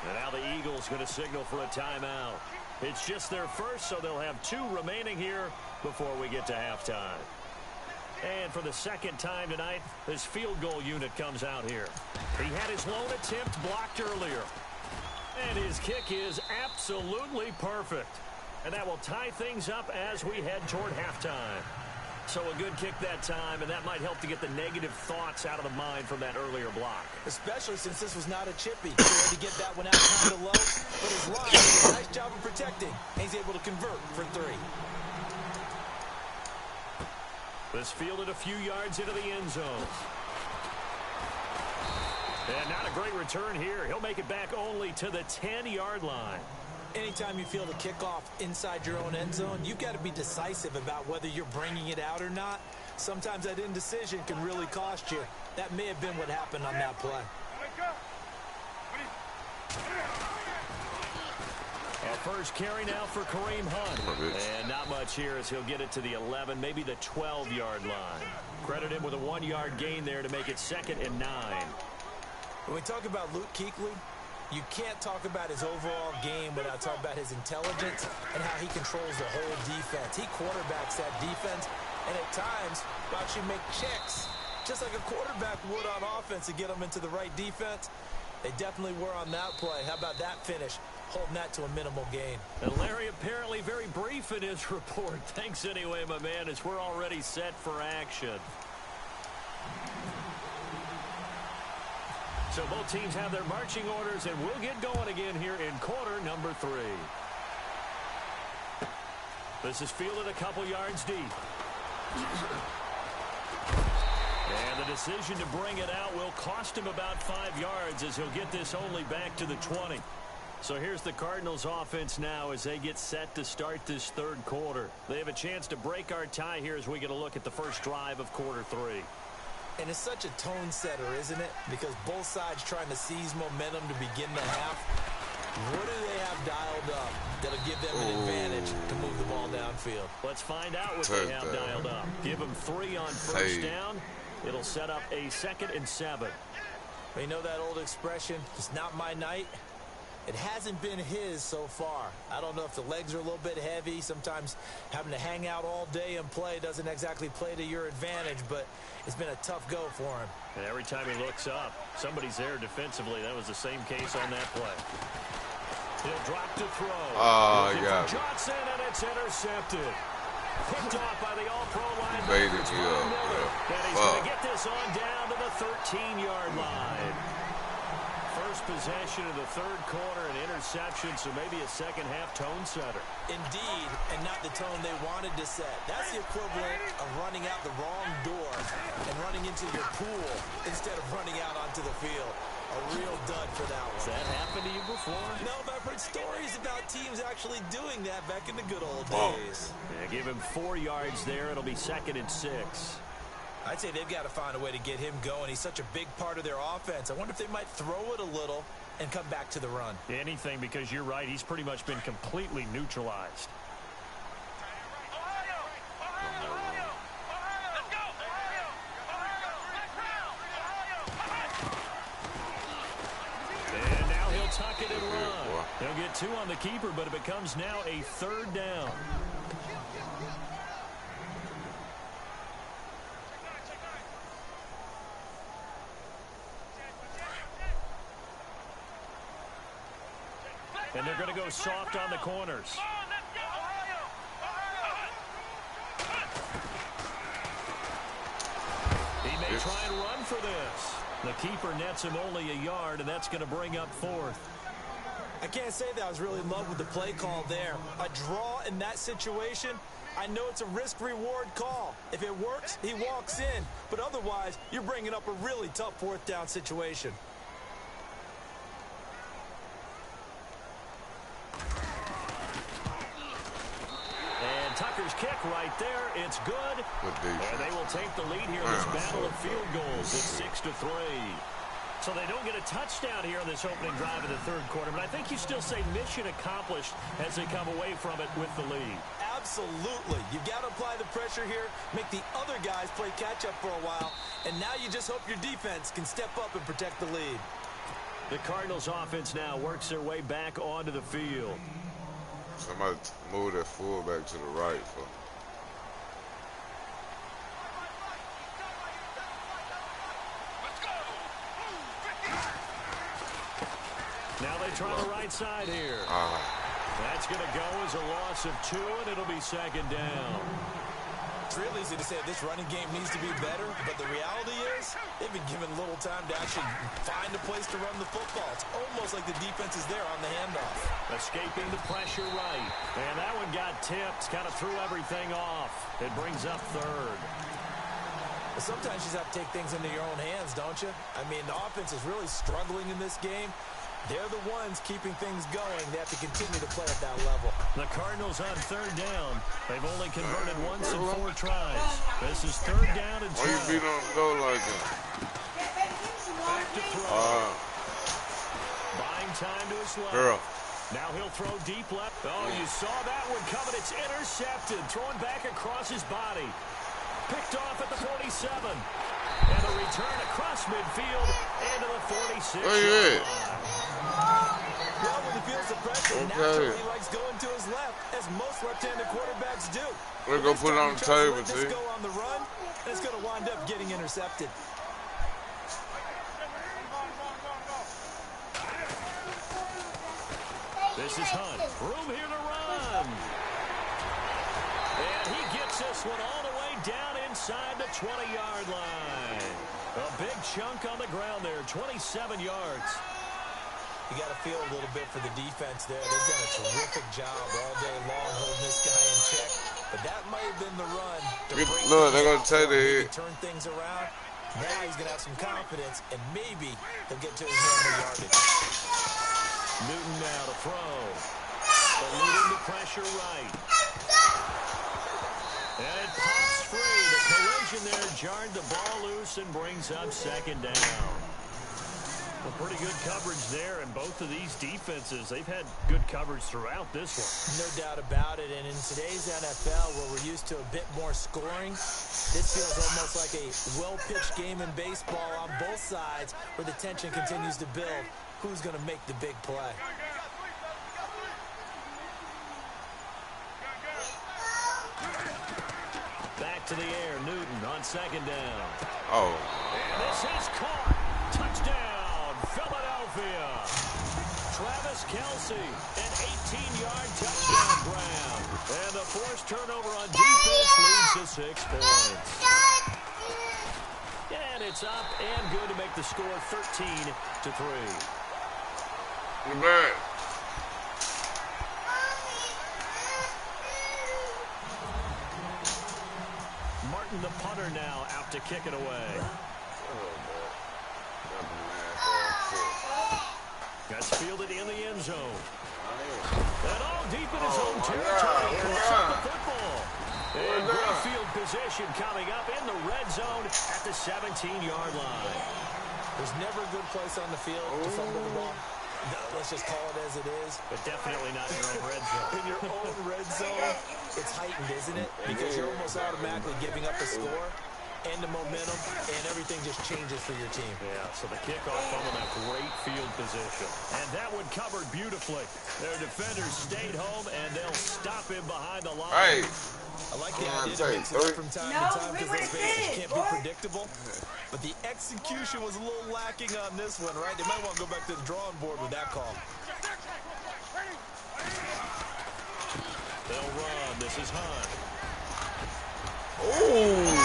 And now the Eagles going to signal for a timeout. It's just their first, so they'll have 2 remaining here before we get to halftime. And for the 2nd time tonight, this field goal unit comes out here. He had his lone attempt blocked earlier. And his kick is absolutely perfect. And that will tie things up as we head toward halftime. So a good kick that time, and that might help to get the negative thoughts out of the mind from that earlier block. Especially since this was not a chippy. He had to get that one out kind of low, but his line did a nice job of protecting, and he's able to convert for 3. This fielded a few yards into the end zone. And not a great return here. He'll make it back only to the 10-yard line. Anytime you field a kickoff inside your own end zone, you've got to be decisive about whether you're bringing it out or not. Sometimes that indecision can really cost you. That may have been what happened on that play. Our first carry now for Kareem Hunt. And not much here as he'll get it to the 11, maybe the 12-yard line. Credit him with a 1-yard gain there to make it 2nd and 9. When we talk about Luke Kuechly, you can't talk about his overall game without talking about his intelligence and how he controls the whole defense. He quarterbacks that defense, and at times, will actually make checks, just like a quarterback would on offense to get them into the right defense. They definitely were on that play. How about that finish? Holding that to a minimal gain. And Larry apparently very brief in his report. Thanks anyway, my man, as we're already set for action. So both teams have their marching orders, and we'll get going again here in quarter number 3. This is fielded a couple yards deep. And the decision to bring it out will cost him about 5 yards as he'll get this only back to the 20. So here's the Cardinals offense now as they get set to start this 3rd quarter. They have a chance to break our tie here as we get a look at the first drive of quarter 3. And it's such a tone setter, isn't it? Because both sides trying to seize momentum to begin the half. What do they have dialed up that'll give them an advantage to move the ball downfield? Let's find out what they have dialed up. Give them 3 on first down. It'll set up a 2nd and 7. You know that old expression, it's not my night? It hasn't been his so far. I don't know if the legs are a little bit heavy. Sometimes having to hang out all day and play doesn't exactly play to your advantage, but it's been a tough go for him. And every time he looks up, somebody's there defensively. That was the same case on that play. He'll drop to throw. Oh, yeah. Johnson, and it's intercepted. Picked off by the all-pro line. Baited me up. And he's going to get this on down to the 13-yard line. First possession of the 3rd quarter, an interception, so maybe a second-half tone setter. Indeed, and not the tone they wanted to set. That's the equivalent of running out the wrong door and running into your pool instead of running out onto the field. A real dud for that one. Has that happened to you before? No, but I've heard stories about teams actually doing that back in the good old days. Yeah, give him 4 yards there. It'll be 2nd and 6. I'd say they've got to find a way to get him going. He's such a big part of their offense. I wonder if they might throw it a little and come back to the run. Anything, because you're right. He's pretty much been completely neutralized. And now he'll tuck it and run. He'll get 2 on the keeper, but it becomes now a 3rd down. And they're going to go soft on the corners. He may try and run for this. The keeper nets him only a yard, and that's going to bring up 4th. I can't say that I was really in love with the play call there. A draw in that situation, I know it's a risk-reward call. If it works, he walks in. But otherwise, you're bringing up a really tough 4th down situation. Tucker's kick right there. It's good. And they will take the lead here in this battle of field goals. It's 6-3. So they don't get a touchdown here in this opening drive of the 3rd quarter. But I think you still say mission accomplished as they come away from it with the lead. Absolutely. You've got to apply the pressure here, make the other guys play catch-up for a while, and now you just hope your defense can step up and protect the lead. The Cardinals offense now works their way back onto the field. Somebody move that fullback to the right for me. Now they try the right side here. That's going to go as a loss of 2, and it'll be 2nd down. It's real easy to say this running game needs to be better, but the reality is they've been given little time to actually find a place to run the football. It's almost like the defense is there on the handoff. Escaping the pressure right. And that one got tipped, kind of threw everything off. It brings up 3rd. But sometimes you just have to take things into your own hands, don't you? I mean, the offense is really struggling in this game. They're the ones keeping things going. They have to continue to play at that level. The Cardinals on 3rd down. They've only converted once in 4 tries. This is 3rd down and 12. Why you beat on the goal like that? Back to throw. Buying time to his left. Girl. Now he'll throw deep left. Oh, you saw that one coming. It's intercepted. Throwing back across his body. Picked off at the 47. And a return across midfield into the 46. Where you at? Well, when he feels the pressure, naturally he likes going to his left, as most left-handed quarterbacks do. We're going to put it on the table, see? Go on the run, and it's going to wind up getting intercepted. This is Hunt. Room here to run. And he gets this one all the way down inside the 20-yard line. A big chunk on the ground there, 27 yards. You got to feel a little bit for the defense there. They've done a terrific job all day long holding this guy in check. But that might have been the run. Look, they're going to take it. Turn things around. Now he's going to have some confidence, and maybe he'll get to his normal yardage. Newton now to throw. Eluding the pressure right. And it pops free. The collision there jarred the ball loose and brings up 2nd down. Well, pretty good coverage there, and both of these defenses, they've had good coverage throughout this one. No doubt about it, and in today's NFL, where we're used to a bit more scoring, this feels almost like a well-pitched game in baseball on both sides, where the tension continues to build. Who's going to make the big play? Back to the air, Newton on 2nd down. Oh. And this is caught. Touchdown, Philadelphia. Travis Kelce, an 18-yard touchdown grab. And the forced turnover on defense leads to 6 points. And it's up and good to make the score 13-3. You're back. Martin, the punter, now out to kick it away. That's fielded in the end zone. And all deep in his own territory. Picks up the football. And great field position coming up in the red zone at the 17-yard line. There's never a good place on the field to fumble the ball. let's just call it as it is. But definitely not in your own red zone. In your own red zone, it's heightened, isn't it? Because you're almost automatically giving up a score and the momentum, and everything just changes for your team. Yeah, so the kickoff from a great field position. And that one covered beautifully. Their defenders stayed home, and they'll stop him behind the line. Hey. I like the idea to mix it up from time to time because those bases can't be predictable. But the execution was a little lacking on this one, right? They might want to go back to the drawing board with that call. They'll run. This is Hunt. Ooh.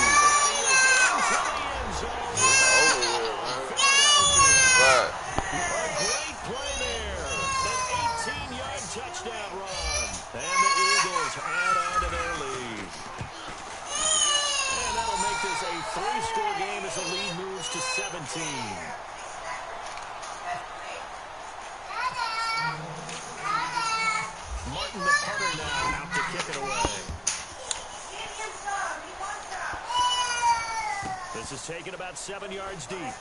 Right. A great play there. An 18-yard touchdown run. And the Eagles add on to their lead. And that'll make this a 3-score game as the lead moves to 17. Martin the punter now out to kick it away. This is taken about 7 yards deep.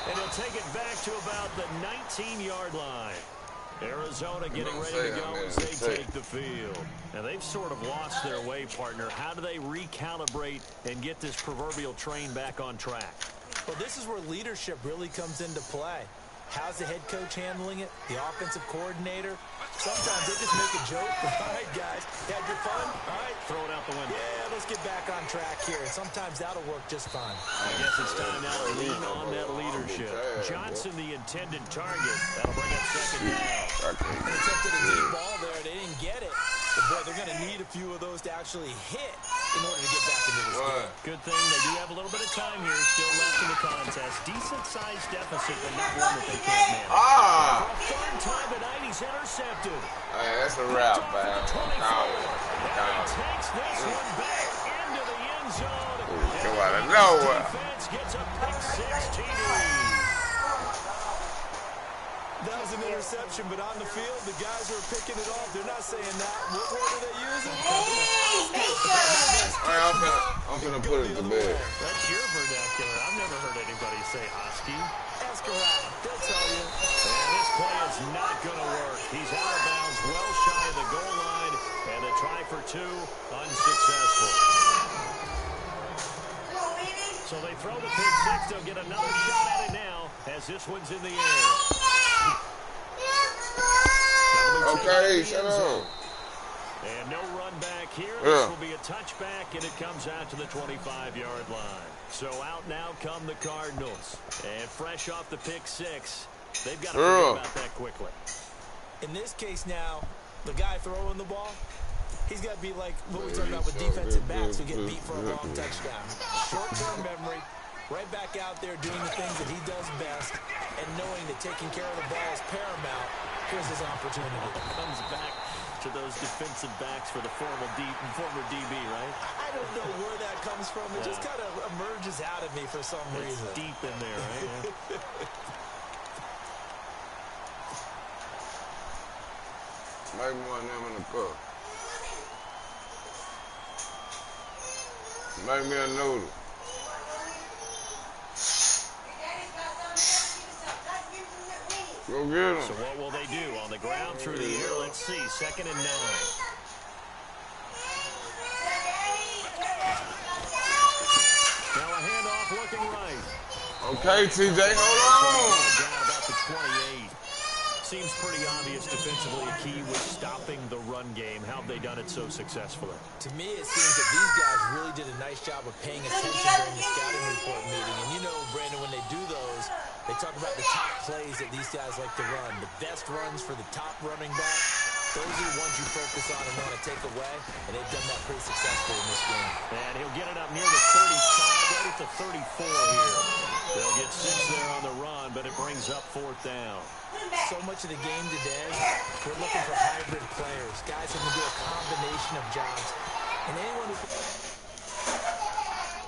And he'll take it back to about the 19-yard line. Arizona getting ready to go as they take the field. Now, they've sort of lost their way, partner. How do they recalibrate and get this proverbial train back on track? Well, this is where leadership really comes into play. How's the head coach handling it? The offensive coordinator? Sometimes they just make a joke. All right, guys, you had your fun? All right. Throw it out the window. Yeah, let's get back on track here. And sometimes that'll work just fine. I guess it's time now to lean on that leadership. Johnson, the intended target. That'll bring up second down. They attempted a deep ball there. They didn't get it. But, boy, they're going to need a few of those to actually hit in order to get back into this game. Good thing they do have a little bit of time here still left in the contest. Decent-sized deficit, but not one that they can't manage. Ah! Third time tonight, he's intercepted. Hey, that's a wrap, man. Takes this one back into the end zone. Come out of nowhere. Defense gets a pick six TD. That was an interception, but on the field, the guys who are picking it off, they're not saying that. What word are they using? I'm gonna put it to bed. That's your vernacular. I've never heard anybody say husky. Ask around. They'll tell you. And this play is not going to work. He's out of bounds, well shy of the goal line, and a try for two, unsuccessful. So they throw the pick six. They'll get another shot at it now as this one's in the air. Okay, shut up. And no run back here. This will be a touchback, and it comes out to the 25-yard line. So out now come the Cardinals. And fresh off the pick six, they've got to forget about that quickly. In this case now, the guy throwing the ball, he's got to be like what we talked about with defensive backs who get beat for a long touchdown. Short-term memory, right back out there doing the things that he does best, and knowing that taking care of the ball is paramount. Here's his opportunity. Comes back to those defensive backs for the former DB, right? I don't know where that comes from. It just kind of emerges out of me for some reason. Deep in there, right? Maybe one of them in the cup. Make me a noodle. Go get him. So what will they do? On the ground, through the air, let's see. 2nd and 9. Now a handoff looking right. Okay, TJ, hold on. Down about the 28. Seems pretty obvious defensively a key was stopping the run game. How have they done it so successfully? To me, it seems that these guys really did a nice job of paying attention during the scouting report meeting. And you know, Brandon, when they do those, they talk about the top plays that these guys like to run. The best runs for the top running back. Those are the ones you focus on and want to take away. And they've done that pretty successfully in this game. And he'll get it up near the 35, right at the 34 here. They'll get 6 there on the run, but it brings up 4th down. So much of the game today, we're looking for hybrid players, guys who can do a combination of jobs. And anyone who